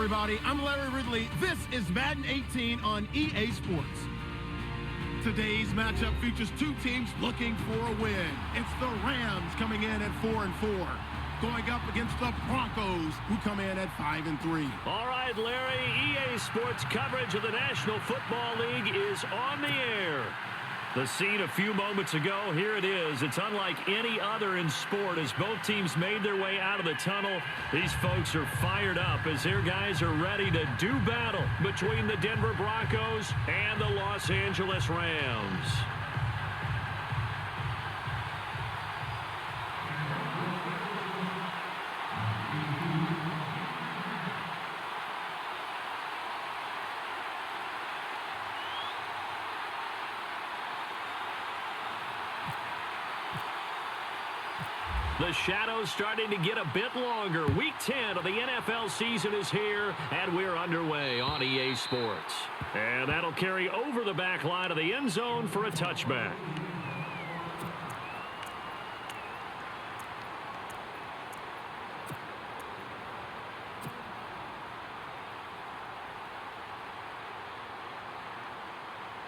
C: everybody. I'm Larry Ridley. This is Madden 18 on EA Sports. Today's matchup features two teams looking for a win. It's the Rams coming in at 4-4, going up against the Broncos, who come in at 5-3.
D: All right, Larry, EA Sports coverage of the National Football League is on the air. The scene a few moments ago, here it is. It's unlike any other in sport as both teams made their way out of the tunnel. These folks are fired up as their guys are ready to do battle between the Denver Broncos and the Los Angeles Rams. The shadow's starting to get a bit longer. Week 10 of the NFL season is here, and we're underway on EA Sports. And that'll carry over the back line of the end zone for a touchback.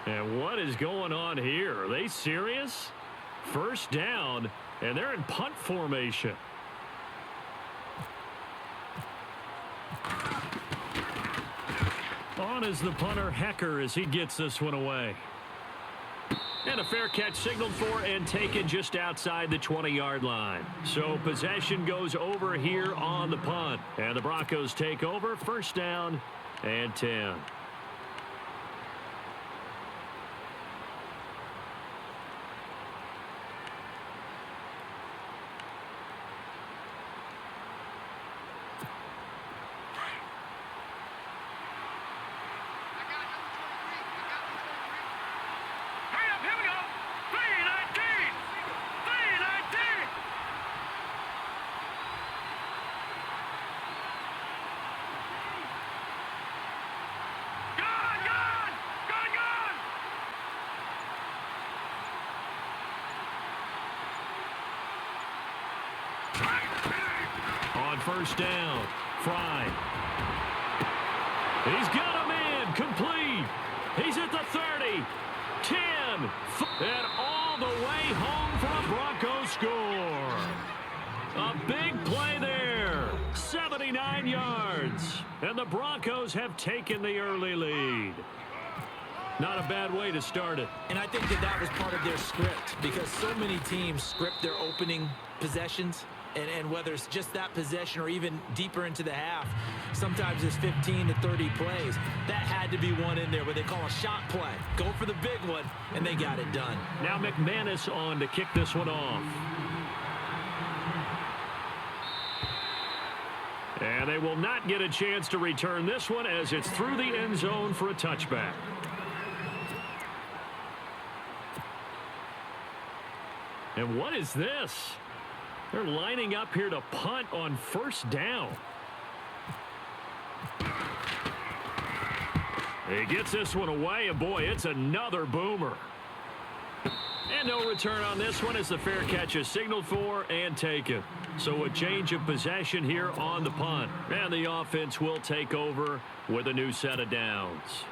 D: And what is going on here? Are they serious? First down. And they're in punt formation. On is the punter, Hecker, as he gets this one away. And a fair catch signaled for and taken just outside the 20-yard line. So possession goes over here on the punt. And the Broncos take over, first down and 10. On first down, Fry. He's got a man complete. He's at the 30, 10, and all the way home for a Broncos score. A big play there, 79 yards, and the Broncos have taken the early lead. Not a bad way to start it.
E: And I think that was part of their script because so many teams script their opening possessions. And whether it's just that possession or even deeper into the half, sometimes it's 15 to 30 plays. That had to be one in there where they call a shot play. Go for the big one, and they got it done.
D: Now McManus on to kick this one off. And they will not get a chance to return this one as it's through the end zone for a touchback. And what is this? They're lining up here to punt on first down. He gets this one away, and boy, it's another boomer. And no return on this one as the fair catch is signaled for and taken. So a change of possession here on the punt. And the offense will take over with a new set of downs.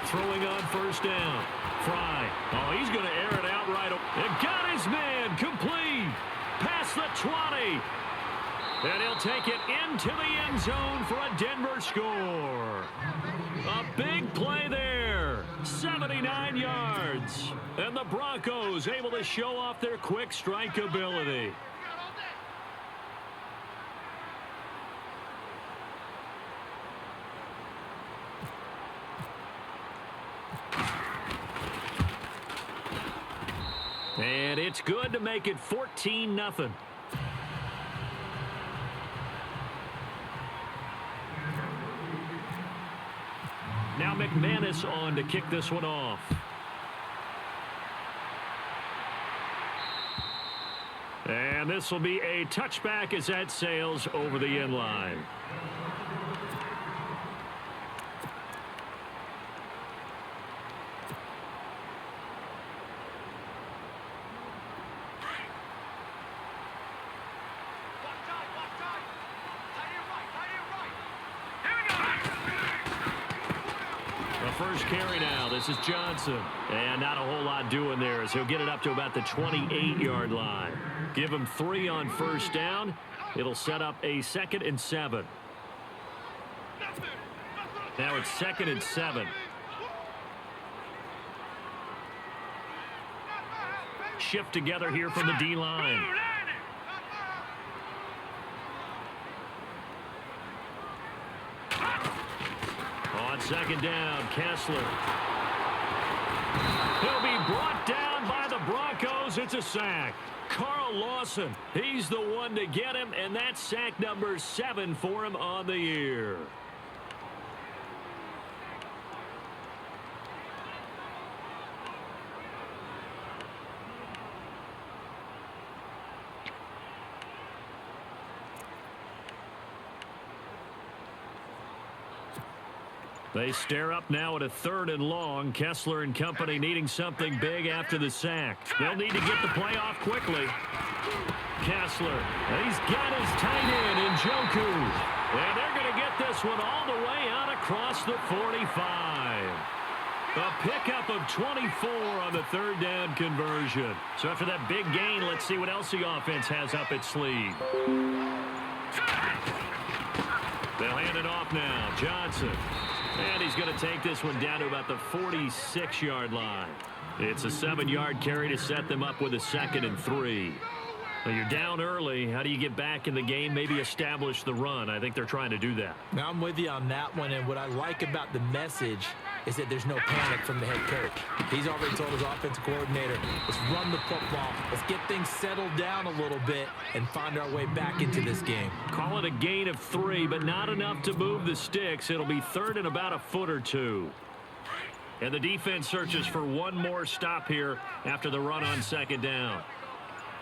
D: Throwing on first down. Fry. Oh, he's going to air it out right. And got his man complete. Past the 20. And he'll take it into the end zone for a Denver score. A big play there. 79 yards. And the Broncos able to show off their quick strike ability. And it's good to make it 14-0. Now McManus on to kick this one off. And this will be a touchback as that sails over the end line. First carry now. This is Johnson. And not a whole lot doing there as he'll get it up to about the 28-yard line. Give him 3 on first down. It'll set up a 2nd and 7. Now it's 2nd and 7. Shift together here from the D-line. On 2nd down, Kessler. He'll be brought down by the Broncos. It's a sack. Carl Lawson, he's the one to get him, and that's sack number 7 for him on the year. They stare up now at a 3rd and long. Kessler and company needing something big after the sack. They'll need to get the play off quickly. Kessler, he's got his tight end in Njoku. And they're going to get this one all the way out across the 45. A pickup of 24 on the 3rd down conversion. So after that big gain, let's see what else the offense has up its sleeve. They'll hand it off now. Johnson. And he's going to take this one down to about the 46-yard line. It's a 7-yard carry to set them up with a 2nd and 3. Well, you're down early. How do you get back in the game? Maybe establish the run. I think they're trying to do that.
E: Now, I'm with you on that one, and what I like about the message is that there's no panic from the head coach. He's already told his offensive coordinator, let's run the football. Let's get things settled down a little bit and find our way back into this game.
D: Call it a gain of 3, but not enough to move the sticks. It'll be 3rd and about a foot or 2. And the defense searches for one more stop here after the run on 2nd down.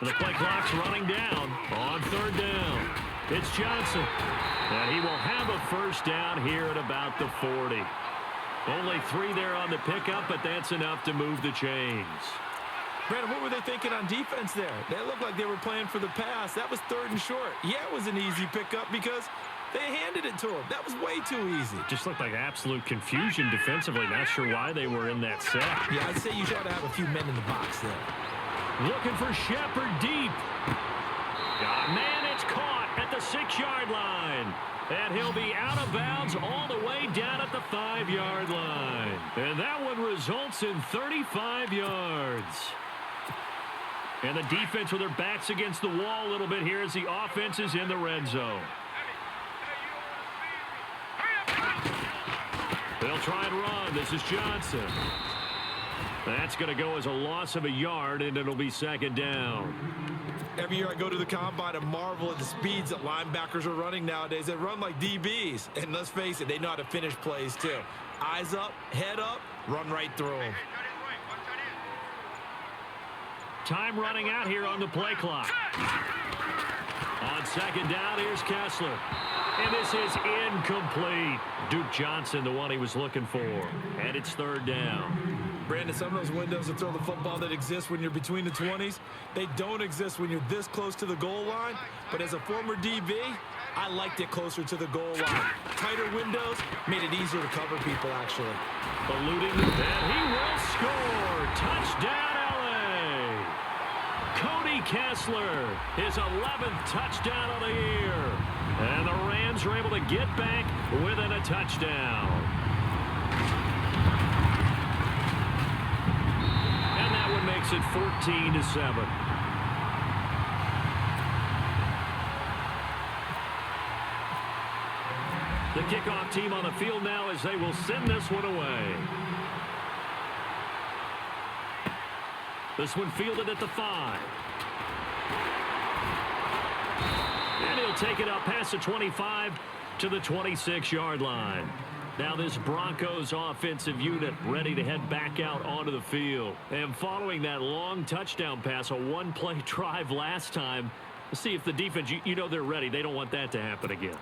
D: The play clock's running down on 3rd down. It's Johnson. And he will have a first down here at about the 40. Only 3 there on the pickup, but that's enough to move the chains.
E: Brandon, what were they thinking on defense there? They looked like they were playing for the pass. That was 3rd and short. Yeah, it was an easy pickup because they handed it to him. That was way too easy.
D: Just looked like absolute confusion defensively. Not sure why they were in that set.
E: Yeah, I'd say you ought to have a few men in the box there.
D: Looking for Shepard deep. Man, it's caught at the 6-yard line. And he'll be out of bounds all the way down at the 5-yard line. And that one results in 35 yards. And the defense with their backs against the wall a little bit here as the offense is in the red zone. They'll try and run. This is Johnson. That's going to go as a loss of a yard, and it'll be 2nd down.
E: Every year I go to the combine and marvel at the speeds that linebackers are running nowadays. They run like DBs. And let's face it, they know how to finish plays too. Eyes up, head up, run right through them.
D: Time running out here on the play clock. On 2nd down, here's Kessler. And this is incomplete. Duke Johnson, the one he was looking for. And it's 3rd down.
E: Brandon, some of those windows to throw the football that exist when you're between the 20s, they don't exist when you're this close to the goal line. But as a former DB, I liked it closer to the goal line. Tighter windows made it easier to cover people, actually.
D: Eluding, and he will score. Touchdown, LA. Cody Kessler, his 11th touchdown of the year. And the Rams are able to get back within a touchdown. Makes it 14-7. The kickoff team on the field now as they will send this one away. This one fielded at the 5. And he'll take it up past the 25 to the 26-yard line. Now this Broncos offensive unit ready to head back out onto the field. And following that long touchdown pass, a one-play drive last time, let's see if the defense, you know they're ready. They don't want that to happen again.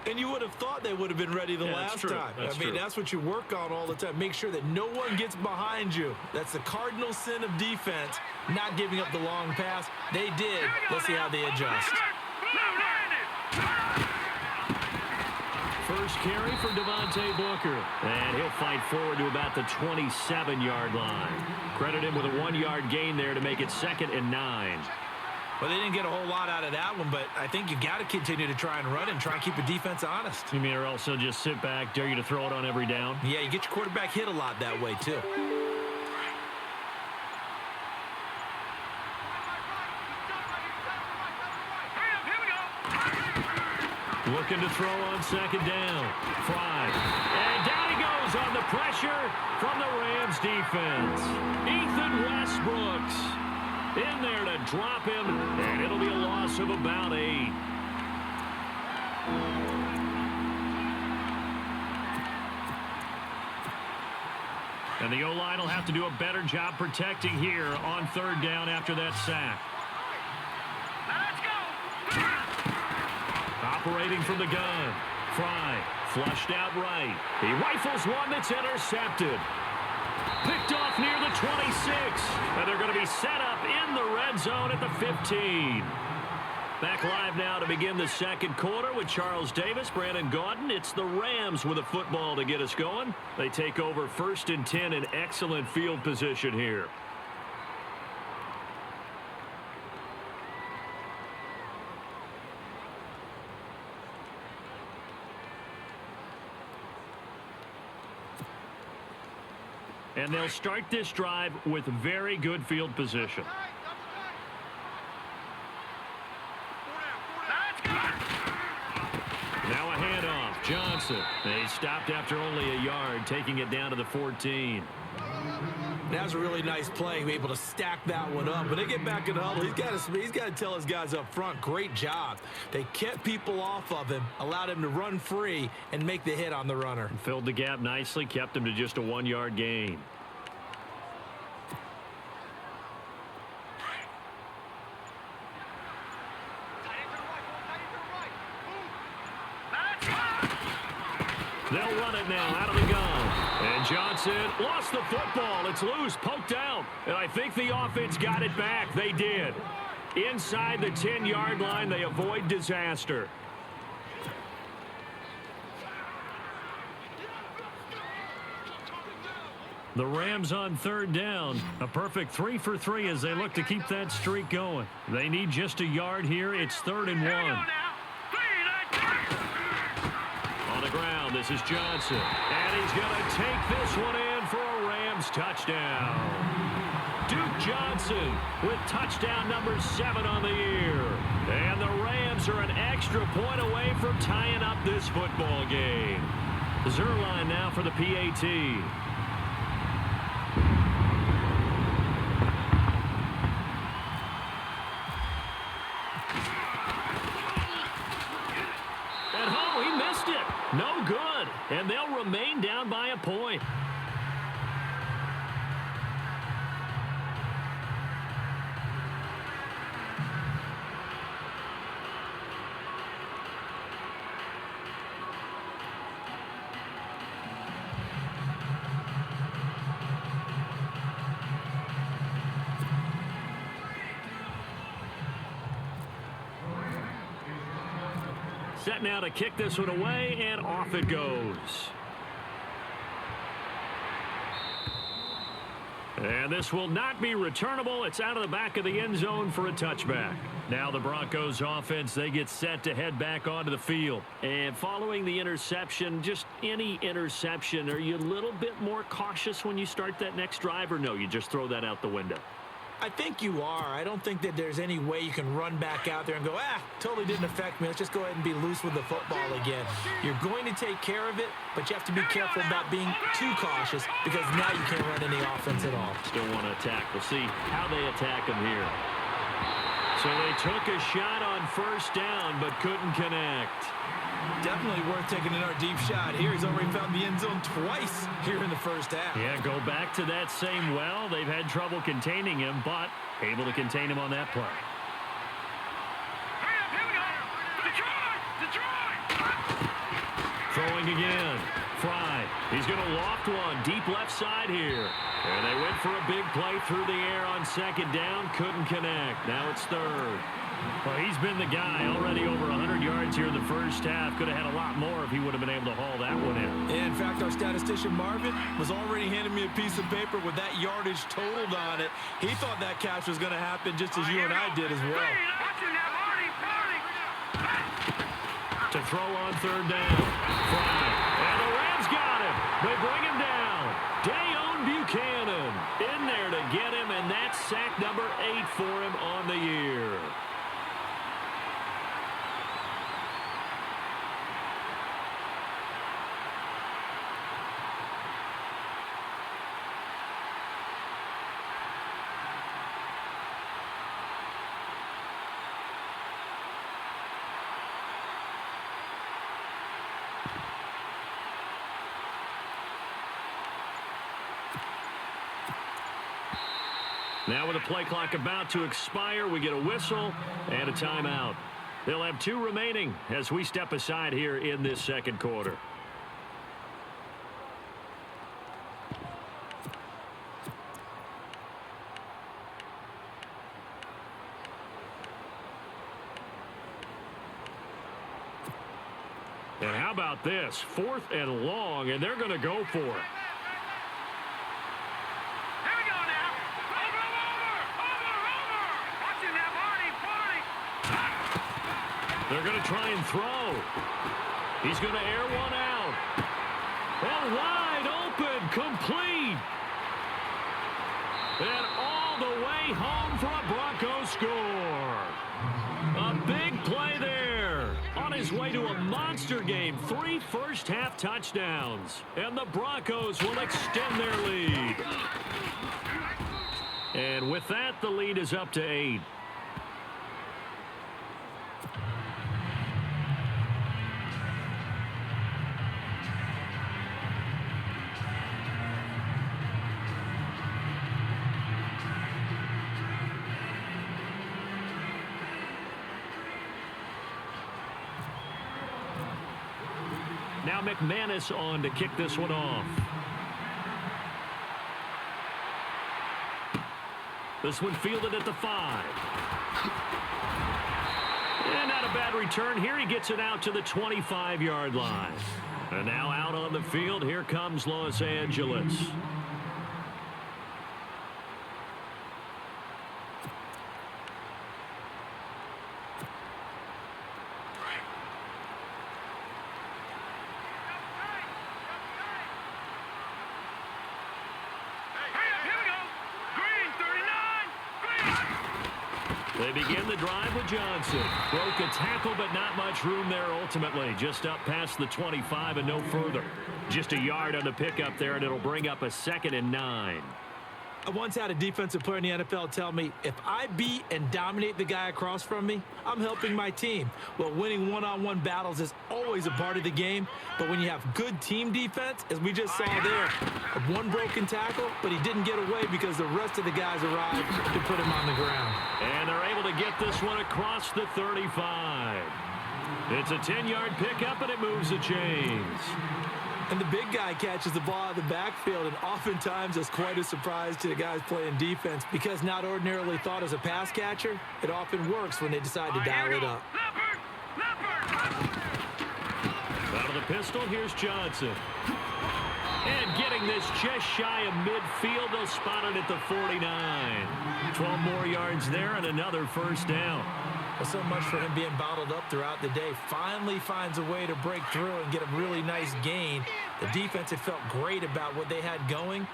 E: And you would have thought they would have been ready the last time. I mean, that's what you work on all the time. Make sure that no one gets behind you. That's the cardinal sin of defense, not giving up the long pass. They did. Let's see how they adjust.
D: First carry for Devontae Booker. And he'll fight forward to about the 27-yard line. Credit him with a 1-yard gain there to make it 2nd and 9.
E: Well, they didn't get a whole lot out of that one, but I think you got to continue to try and run and try and keep the defense honest.
D: You mean or also just sit back, dare you to throw it on every down?
E: Yeah, you get your quarterback hit a lot that way, too.
D: Looking to throw on 2nd down. Fry. And down he goes on the pressure from the Rams defense. Ethan Westbrooks in there to drop him, and it'll be a loss of about 8. And the O-line will have to do a better job protecting here on 3rd down after that sack. Operating from the gun. Fry flushed out right. He rifles one that's intercepted. Picked off near the 26. And they're going to be set up in the red zone at the 15. Back live now to begin the 2nd quarter with Charles Davis, Brandon Gaudin. It's the Rams with a football to get us going. They take over 1st and 10 in excellent field position here. And they'll start this drive with very good field position. Now a handoff. Johnson. They stopped after only a yard, taking it down to the 14.
E: That was a really nice play, able to stack that one up. When they get back in the huddle, he's got to tell his guys up front, great job. They kept people off of him, allowed him to run free, and make the hit on the runner.
D: Filled the gap nicely, kept him to just a 1-yard gain. They'll run it now out of the gun. And Johnson lost the football. It's loose, poked out. And I think the offense got it back. They did. Inside the 10-yard line, they avoid disaster. The Rams on 3rd down. A perfect 3 for 3 as they look to keep that streak going. They need just a yard here. It's 3rd and 1. Ground. This is Johnson. And he's going to take this one in for a Rams touchdown. Duke Johnson with touchdown number 7 on the year. And the Rams are an extra point away from tying up this football game. Zerline now for the PAT. No good, and they'll remain down by a point. Set now to kick this one away, and off it goes. And this will not be returnable. It's out of the back of the end zone for a touchback. Now the Broncos offense, they get set to head back onto the field. And following the interception, just any interception, are you a little bit more cautious when you start that next drive, or no, you just throw that out the window?
E: I think you are. I don't think that there's any way you can run back out there and go, totally didn't affect me. Let's just go ahead and be loose with the football again. You're going to take care of it, but you have to be careful about being too cautious because now you can't run any offense at all.
D: Still want to attack. We'll see how they attack them here.
A: So they took a shot on first down, but couldn't connect.
E: Definitely worth taking another deep shot here. He's already found the end zone twice here in the first half.
A: Yeah, go back to that same well. They've had trouble containing him, but able to contain him on that play.
F: Here we go. Detroit!
A: Throwing again. Fry. He's going to loft one. Deep left side here. And they went for a big play through the air on second down. Couldn't connect. Now it's third. Well, he's been the guy already over 100 yards here in the first half. Could have had a lot more if he would have been able to haul that one in.
E: In fact, our statistician Marvin was already handing me a piece of paper with that yardage totaled on it. He thought that catch was going to happen just as you and I did as well.
A: To throw on third down. Fry. And the Rams got him. They bring him down. Dayon Buchanan in there to get him, and that's sack number 8 for him on the year. Now with the play clock about to expire, we get a whistle and a timeout. They'll have 2 remaining as we step aside here in this second quarter. And how about this? 4th and long, and they're going to go for it. They're going to try and throw. He's going to air one out. And wide open, complete. And all the way home for a Bronco score. A big play there. On his way to a monster game. 3 first-half touchdowns. And the Broncos will extend their lead. And with that, the lead is up to 8. Now McManus on to kick this one off. This one fielded at the 5. And not a bad return here. He gets it out to the 25-yard line. And now out on the field, here comes Los Angeles. They begin the drive with Johnson. Broke a tackle, but not much room there ultimately. Just up past the 25 and no further. Just a yard on the pickup there, and it'll bring up a 2nd and 9.
E: I once had a defensive player in the NFL tell me, if I beat and dominate the guy across from me, I'm helping my team. Well, winning one-on-one battles is always a part of the game, but when you have good team defense, as we just saw there, one broken tackle, but he didn't get away because the rest of the guys arrived to put him on the ground.
A: And they're able to get this one across the 35. It's a 10-yard pickup, and it moves the chains.
E: And the big guy catches the ball out of the backfield, and oftentimes it's quite a surprise to the guys playing defense because not ordinarily thought as a pass catcher, it often works when they decide to dial it up.
A: Out of the pistol, here's Johnson. And getting this just shy of midfield, they'll spot it at the 49. 12 more yards there and another first down.
E: Well, so much for him being bottled up throughout the day. Finally finds a way to break through and get a really nice gain. The defense had felt great about what they had going.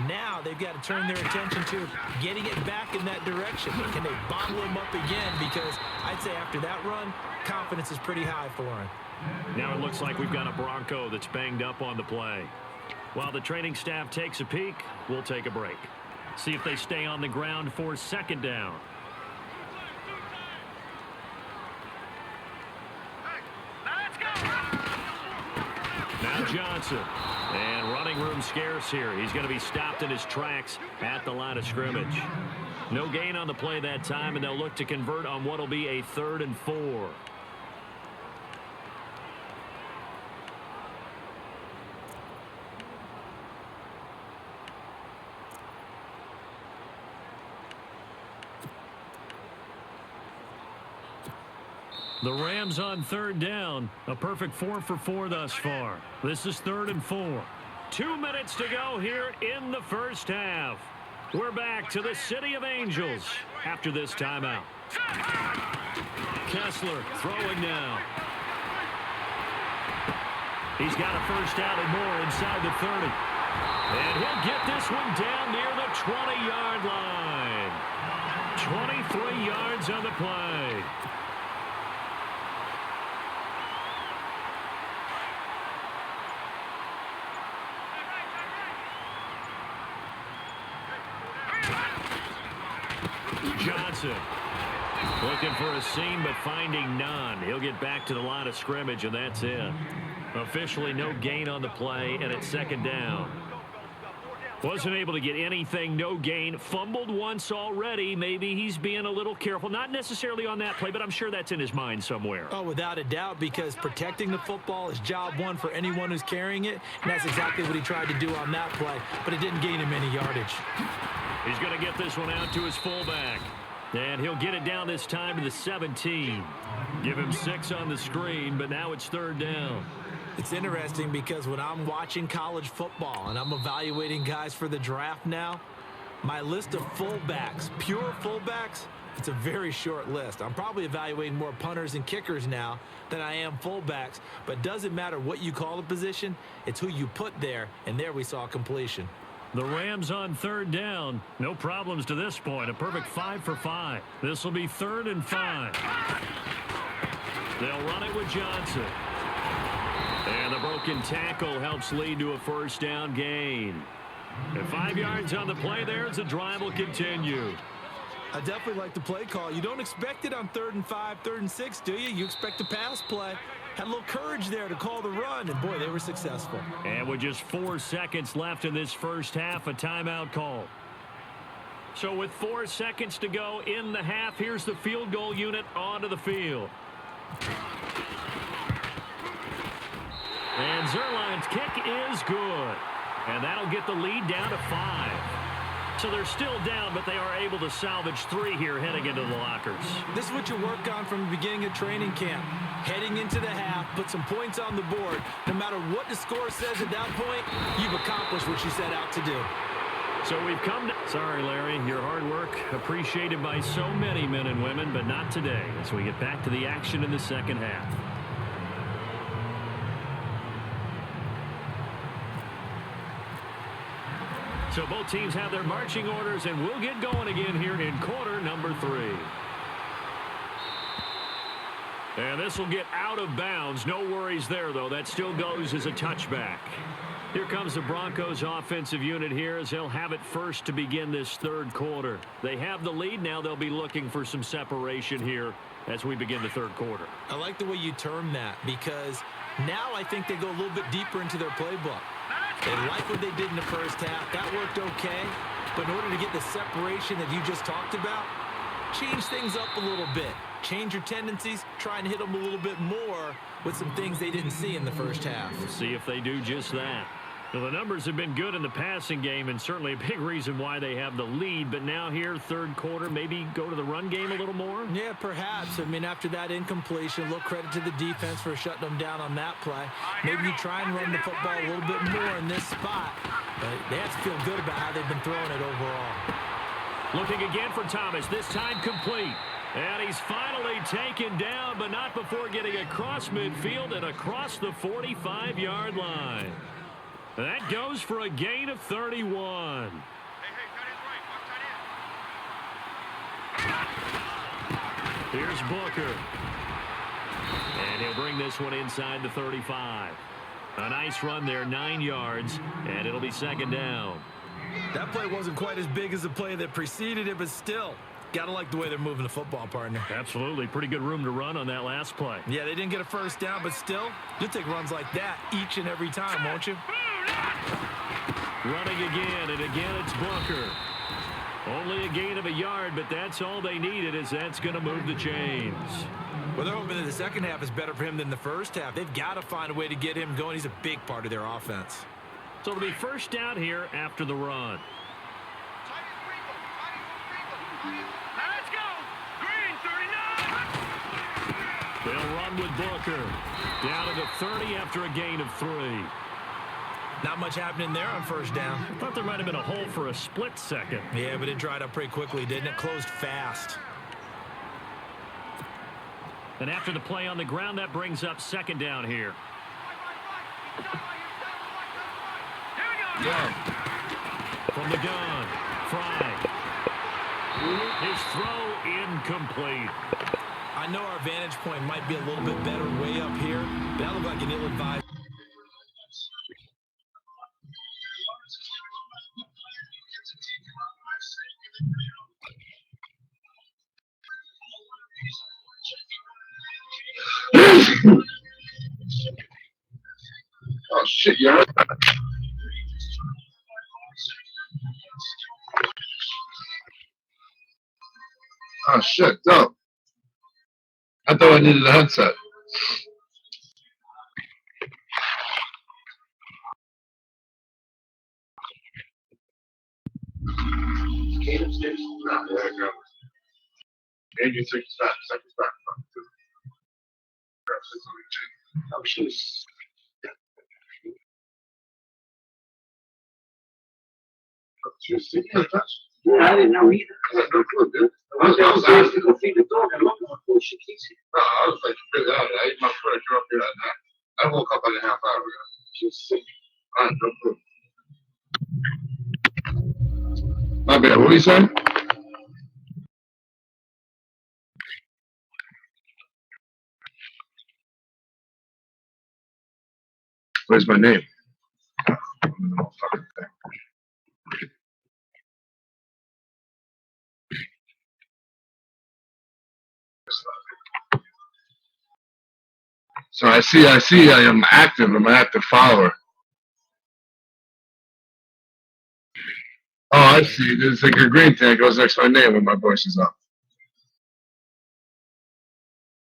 E: Now they've got to turn their attention to getting it back in that direction. Can they bottle him up again? Because I'd say after that run, confidence is pretty high for him.
A: Now it looks like we've got a Bronco that's banged up on the play. While the training staff takes a peek, we'll take a break. See if they stay on the ground for 2nd down. Johnson. And running room scarce here. He's going to be stopped in his tracks at the line of scrimmage. No gain on the play that time, and they'll look to convert on what will be a 3rd and 4. The Rams on 3rd down. A perfect 4 for 4 thus far. This is 3rd and 4. 2 minutes to go here in the first half. We're back to the City of Angels after this timeout. Kessler throwing now. He's got a first down and more inside the 30. And he'll get this one down near the 20-yard line. 23 yards on the play. Johnson looking for a seam but finding none. He'll get back to the line of scrimmage, and that's it. Officially no gain on the play, and it's 2nd down. Wasn't able to get anything, no gain. Fumbled once already. Maybe he's being a little careful. Not necessarily on that play, but I'm sure that's in his mind somewhere.
E: Oh, without a doubt, because protecting the football is job one for anyone who's carrying it, and that's exactly what he tried to do on that play, but it didn't gain him any yardage.
A: He's going to get this one out to his fullback. And he'll get it down this time to the 17. Give him 6 on the screen, but now it's 3rd down.
E: It's interesting because when I'm watching college football and I'm evaluating guys for the draft now, my list of fullbacks, pure fullbacks, it's a very short list. I'm probably evaluating more punters and kickers now than I am fullbacks, but it doesn't matter what you call the position, it's who you put there, and there we saw completion.
A: The Rams on 3rd down. No problems to this point. A perfect 5 for 5. This will be 3rd and 5. They'll run it with Johnson. And the broken tackle helps lead to a first down gain. And 5 yards on the play there as the drive will continue.
E: I definitely like the play call. You don't expect it on 3rd and 5, 3rd and 6, do you? You expect a pass play. Had a little courage there to call the run, and boy, they were successful.
A: And with just 4 seconds left in this first half, a timeout call. So with 4 seconds to go in the half, here's the field goal unit onto the field. And Zerline's kick is good. And that'll get the lead down to 5. So they're still down, but they are able to salvage 3 here heading into the lockers.
E: This is what you work on from the beginning of training camp. Heading into the half, put some points on the board. No matter what the score says at that point, you've accomplished what you set out to do.
A: So we've come to... Sorry, Larry, your hard work appreciated by so many men and women, but not today as we get back to the action in the second half. So both teams have their marching orders, and we'll get going again here in quarter number 3. And this will get out of bounds. No worries there, though. That still goes as a touchback. Here comes the Broncos offensive unit here as they'll have it first to begin this 3rd quarter. They have the lead. Now they'll be looking for some separation here as we begin the 3rd quarter.
E: I like the way you term that because now I think they go a little bit deeper into their playbook. They like what they did in the first half. That worked okay. But in order to get the separation that you just talked about, change things up a little bit. Change your tendencies. Try and hit them a little bit more with some things they didn't see in the first half.
A: We'll see if they do just that. Well, the numbers have been good in the passing game and certainly a big reason why they have the lead. But now here, 3rd quarter, maybe go to the run game a little more?
E: Yeah, perhaps. I mean, after that incompletion, a little credit to the defense for shutting them down on that play. Maybe you try and run the football a little bit more in this spot. But they have to feel good about how they've been throwing it overall.
A: Looking again for Thomas, this time complete. And he's finally taken down, but not before getting across midfield and across the 45-yard line. That goes for a gain of 31. Here's Booker. And he'll bring this one inside the 35. A nice run there, 9 yards, and it'll be 2nd down.
E: That play wasn't quite as big as the play that preceded it, but still, Got to like the way they're moving the football, partner.
A: Absolutely. Pretty good room to run on that last play.
E: Yeah, they didn't get a first down, but still, you'll take runs like that each and every time, won't you?
A: Running again, and again it's Booker. Only a gain of a yard, but that's all they needed, as that's going to move the chains.
E: Well, they're hoping that the second half is better for him than the first half. They've got to find a way to get him going. He's a big part of their offense.
A: So it'll be first down here after the run.
F: Let's go. Green 39.
A: They'll run with Booker. Down to the 30 after a gain of 3.
E: Not much happening there on first down.
A: I thought there might have been a hole for a split second.
E: Yeah, but it dried up pretty quickly, didn't it? Closed fast.
A: And after the play on the ground, that brings up second down here. From the gun, Fry. His throw incomplete.
E: I know our vantage point might be a little bit better way up here, but that looked like an ill-advised.
H: Oh, shit, you heard? Oh, shit, dope. I thought I needed a headset. Nah, there you go. And you take back, seconds back. Oh, shit. Yeah, I didn't know either. I had no clue, dude. I was asking to go feed the dog and looking for shit keeps it. No, I was like, figure out. I ate my furniture up here that night. I woke up like a half hour ago. She was sick. I had no clue. My bad. What are you saying? Where's my name? So I see, I am active. I'm an active follower. Oh, I see. There's like a green thing that goes next to my name when my voice is up.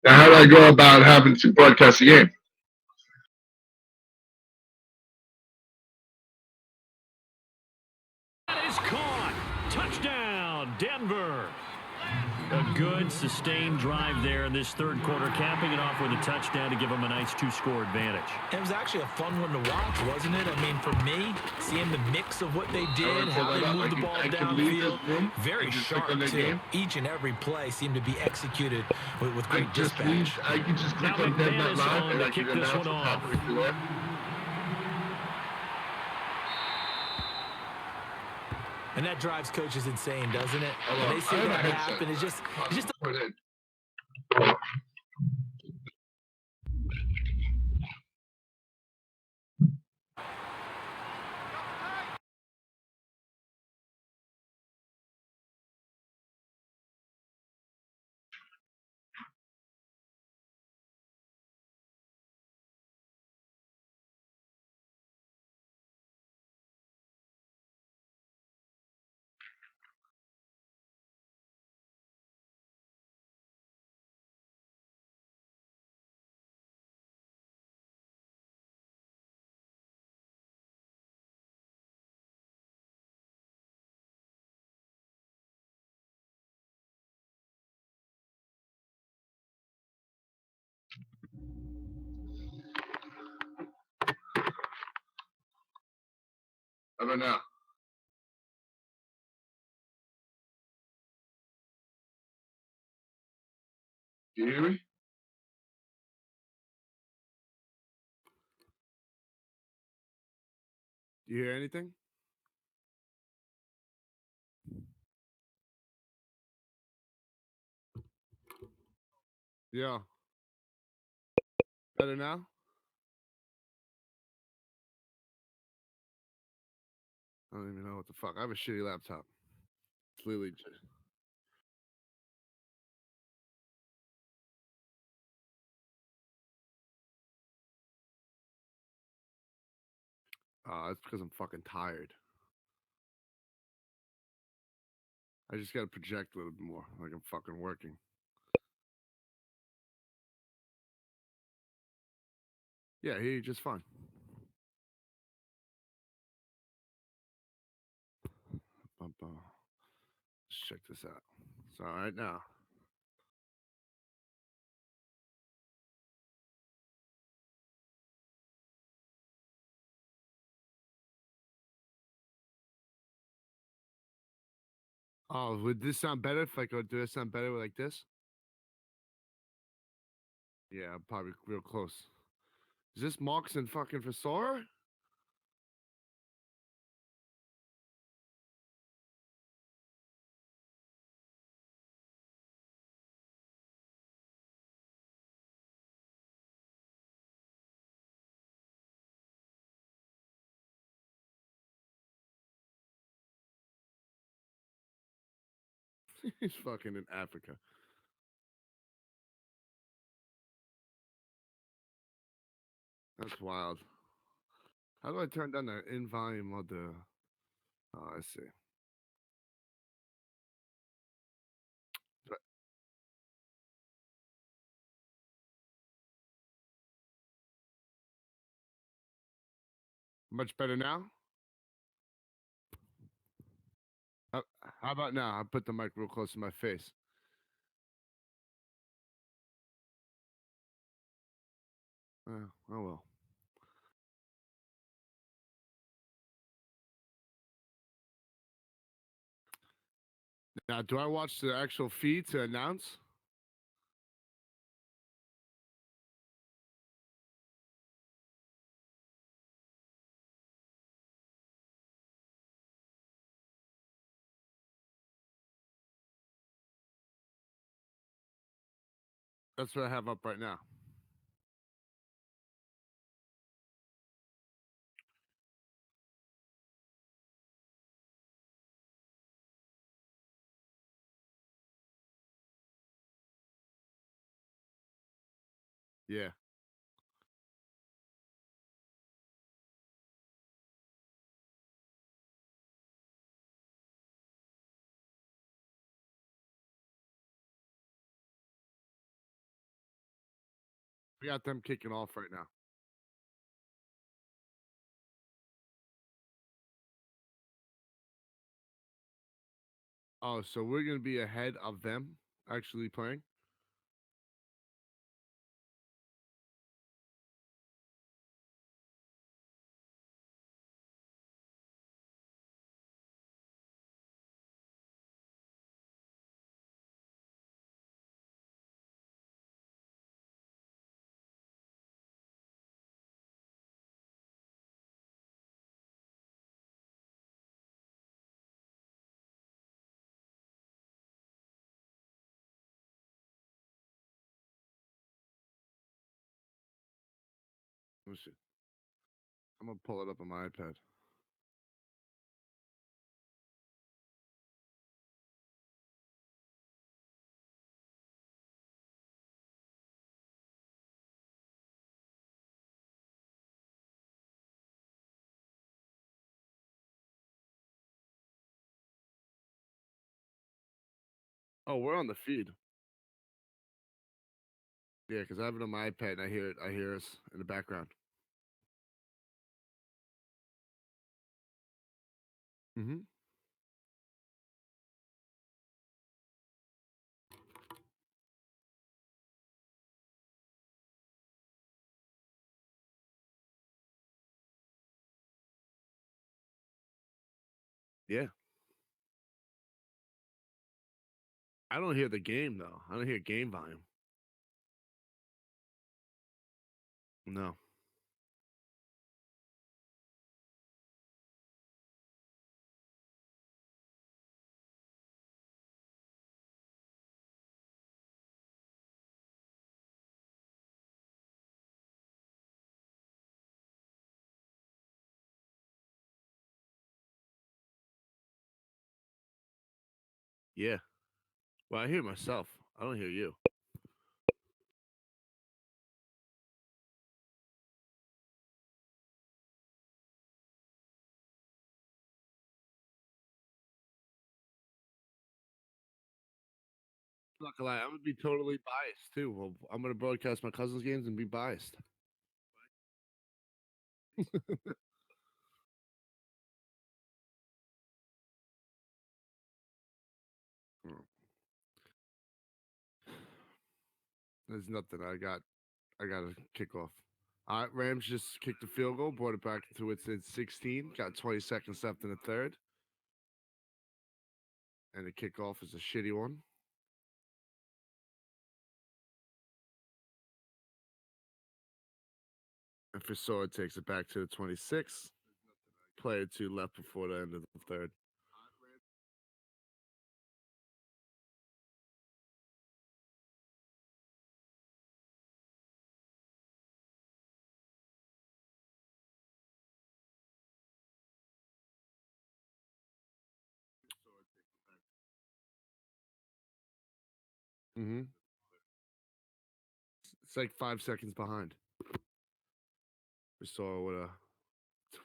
H: Now, how do I go about having to broadcast the game?
A: That is caught. Touchdown, Denver. A good, sustained drive there in this third quarter, capping it off with a touchdown to give them a nice 2-score advantage.
E: It was actually a fun one to watch, wasn't it? I mean, for me, seeing the mix of what they did, how they moved the ball downfield, very sharp, too. Each and every play seemed to be executed with great dispatch.
H: I can just click
A: Now
H: on Dead
A: McMahon is
H: Live
A: on
H: and
A: to
H: I
A: kick
H: can
A: this
H: announce
A: one
H: what's
A: off.
H: happening through there.
E: And that drives coaches insane, doesn't it?
H: Hold on.
E: When they see
H: I have
E: that
H: a headset.
E: happen, it's just
H: Put it in. How about now? Do you hear me?
G: Do you hear anything? Yeah. Better now? I don't even know what the fuck. I have a shitty laptop. It's literally just...
I: That's because I'm fucking tired. I just gotta project a little bit more, like I'm fucking working. Yeah, I hear you just fine. Let's check this out. It's all right now. Oh, would this sound better if I could do this sound better like this? Yeah, probably real close. Is this Marks and fucking Fasora? He's fucking in Africa. That's wild. How do I turn down the in volume of the? Oh, I see. But much better now. How, how about now? I put the mic real close to my face. Oh well. Now, do I watch the actual feed to announce? That's what I have up right now. Yeah. We got them kicking off right now. Oh, so we're gonna be ahead of them actually playing. Let me see. I'm gonna pull it up on my iPad. Oh, we're on the feed. Yeah, because I have it on my iPad and I hear it. I hear us in the background. Mm-hmm. Yeah. I don't hear the game though. I don't hear game volume. No. Yeah. Well, I hear myself. I don't hear you. Not gonna lie, I'm gonna be totally biased too. Well, I'm gonna broadcast my cousin's games and be biased. Mm. There's nothing. I got a kickoff. All right, Rams just kicked the field goal, brought it back to its 16. Got 20 seconds left in the third, and the kickoff is a shitty one. And Fasor takes it back to the 26. Play or two left before the end of the third. Mm-hmm. It's like 5 seconds behind. Fasor with a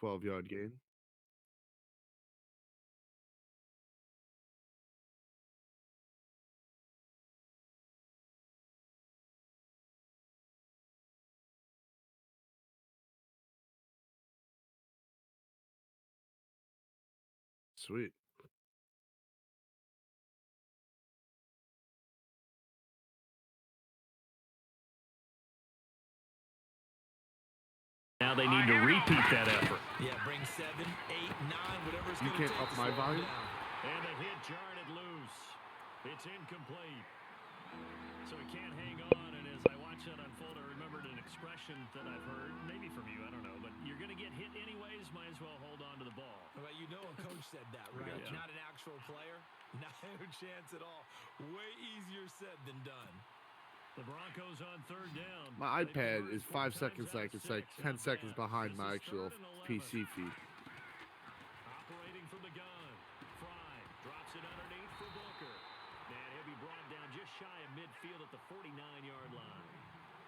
I: 12-yard gain. Sweet.
D: Now they need to repeat that effort.
E: Yeah, bring 7, 8, 9, whatever it's
I: You
E: going to
I: can't
E: take
I: up
E: to
I: my
E: slow them
I: volume?
E: down.
D: And the hit jarred it loose. It's incomplete. So he can't hang on, and as I watch that unfold, I remembered an expression that I've heard, maybe from you, I don't know, but you're going to get hit anyways, might as well hold on to the ball.
E: Well, you know a coach said that, right?
D: Yeah.
E: Not an actual player. Not a chance at all. Way easier said than done.
D: The Broncos on third down.
I: My
D: They
I: iPad
D: convert
I: is
D: 4
I: 5 seconds
D: times out
I: like
D: of
I: it's like
D: 6
I: 10
D: on
I: seconds
D: pass.
I: behind
D: This
I: my
D: is
I: actual
D: third and 11.
I: PC feed.
D: Operating from the gun. Fry drops it underneath for Booker. And he'll be brought down just shy of midfield at the 49-yard line.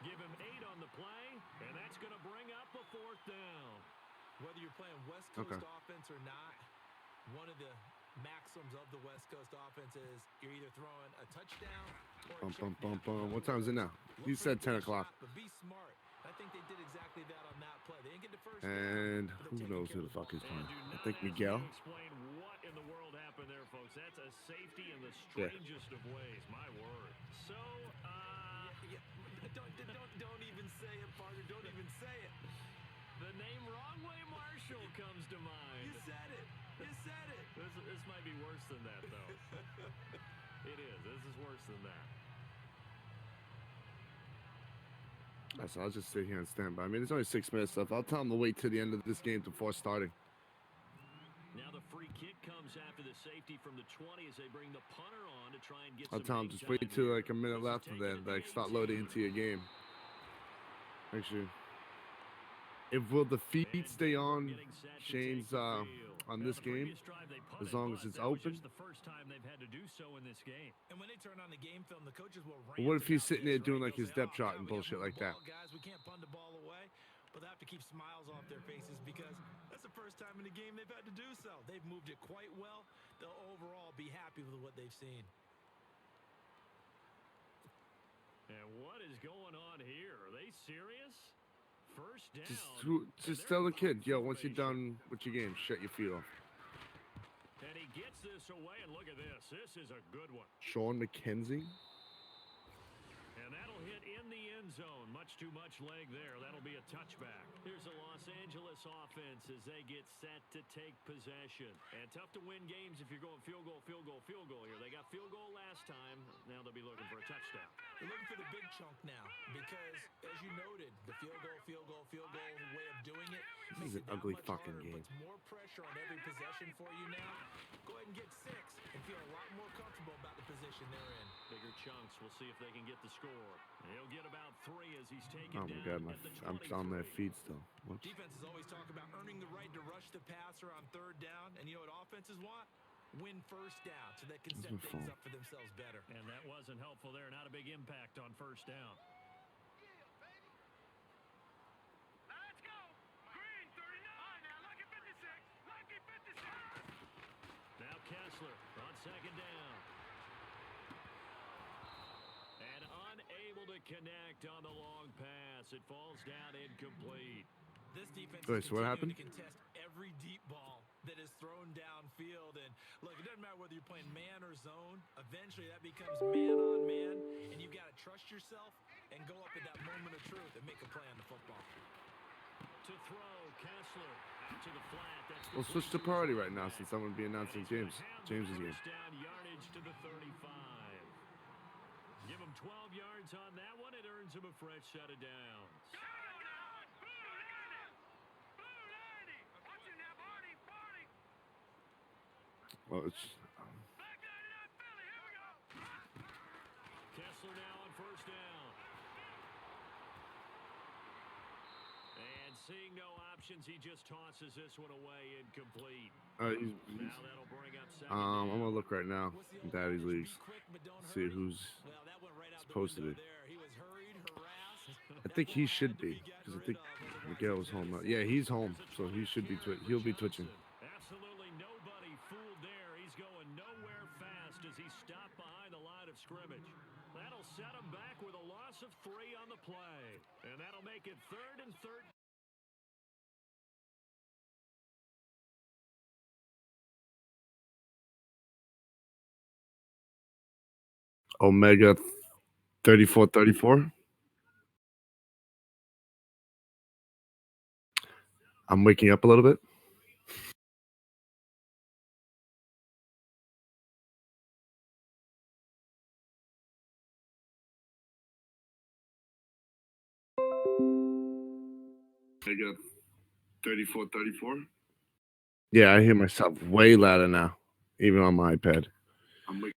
D: Give him 8 on the play, and that's going to bring up a 4th down.
E: Whether you're playing West Coast offense or not, one of the maxims of the West Coast offense is you're either throwing a touchdown or a check down.
I: What time is it now? You said 10 o'clock.
E: But be smart. I think they did exactly that on that play. They didn't get the first
I: And
E: down, but
I: who
E: they're
I: knows
E: taking
I: who the
E: care
I: fuck
E: of
I: is
E: the
I: playing?
D: And do
I: I
D: not
I: think
D: ask me
I: Miguel.
D: to explain what in the world happened there, folks. That's a safety in the strangest of ways. My word. So,
E: Don't even say it, partner. Don't even say it.
D: the name Wrong Way Marshall comes to mind.
E: You said it. You said it.
D: This might be worse than that, though. It is. This is worse than that.
I: So I'll just sit here and stand by. I mean, there's only 6 minutes left. I'll tell them to wait till the end of this game before starting.
D: Now the free kick comes after the safety from the 20 as they bring the punter on to try and get
I: I'll
D: some
I: tell them
D: big
I: just wait
D: time
I: till
D: here.
I: like a minute
D: This is
I: left and
D: taken
I: then
D: at the
I: like start
D: 18.
I: loading into your game. Actually, will the feed stay on Shane's on this game as long as it's open?
D: The first time they've had to do so in this game.
E: And when they turn on the game film, the coaches will
I: But what if he's sitting there doing like
E: They'll
I: his
E: say,
I: depth chart and
E: we gotta
I: bullshit
E: move
I: like
E: the
I: that?
E: ball, guys, we can't punt the ball away. But they have to keep smiles off their faces because that's the first time in the game they've had to do so. They've moved it quite well. They'll overall be happy with what they've seen.
D: And what is going on here? Are they serious? First down.
I: Just tell the kid, yo, once you're done with your game, shut your feet off.
D: And he gets this away, and look at this. This is a good one.
I: Sean McKenzie?
D: And that'll hit in the end zone. Much too much leg there. That'll be a touchback. Here's the Los Angeles offense as they get set to take possession. And tough to win games if you're going field goal here. They got field goal last time. Now they'll be looking for a touchdown.
E: They're looking for the big chunk now because, as you noted, the field goal way of doing it
I: This
E: makes
I: is
E: it
I: an
E: that
I: ugly
E: much
I: fucking
E: harder,
I: game.
E: puts more pressure on every possession for you now. Go ahead and get 6 and feel a lot more comfortable about the position they're in.
D: Bigger chunks. We'll see if they can get the score. And he'll get about 3 as he's taken
I: Oh my
D: down
I: god,
D: at the
I: I'm on their
D: 23.
I: feed still. Whoops.
E: Defenses always talk about earning the right to rush the passer on 3rd down, and you know what offenses want? Win first down so they can set
I: This is
E: things
I: fun.
E: up for themselves better.
D: And that wasn't helpful there. Not a big impact on first down.
F: Let's go. Green, 39. Now, lucky 56. Lucky 56.
D: Now Kessler on 2nd down. connect on the long pass. It falls down incomplete.
E: This defense
I: Wait,
E: is
I: so what
E: continuing
I: happened?
E: to contest every deep ball that is thrown downfield. And look, it doesn't matter whether you're playing man or zone. Eventually, that becomes man on man, and you've got to trust yourself and go up at that moment of truth and make a play on the football.
D: To throw, Kessler out to the flat. That's
I: We'll switch to priority right now since I'm going to be announcing James's game.
D: Down yardage to the 35. Give him 12 yards on that one. It earns him a fresh set of downs.
I: Well, it's
D: Kessler now on first down. And seeing no options, he just tosses this one away incomplete. Now that'll bring up second
I: I'm
D: down.
I: gonna look right now in Daddy's leagues, see who's posted it. I think he should be because I think Miguel was home. Yeah, he's home, so he should be. He'll be twitching.
D: Absolutely nobody fooled there. He's going nowhere fast as he stopped behind the line of scrimmage. That'll set him back with a loss of 3 on the play. And that'll make it 3rd and 13.
I: Omega 3434. I'm waking up a little bit. Omega 3434. Yeah, I hear myself way louder now, even on my iPad. I'm waking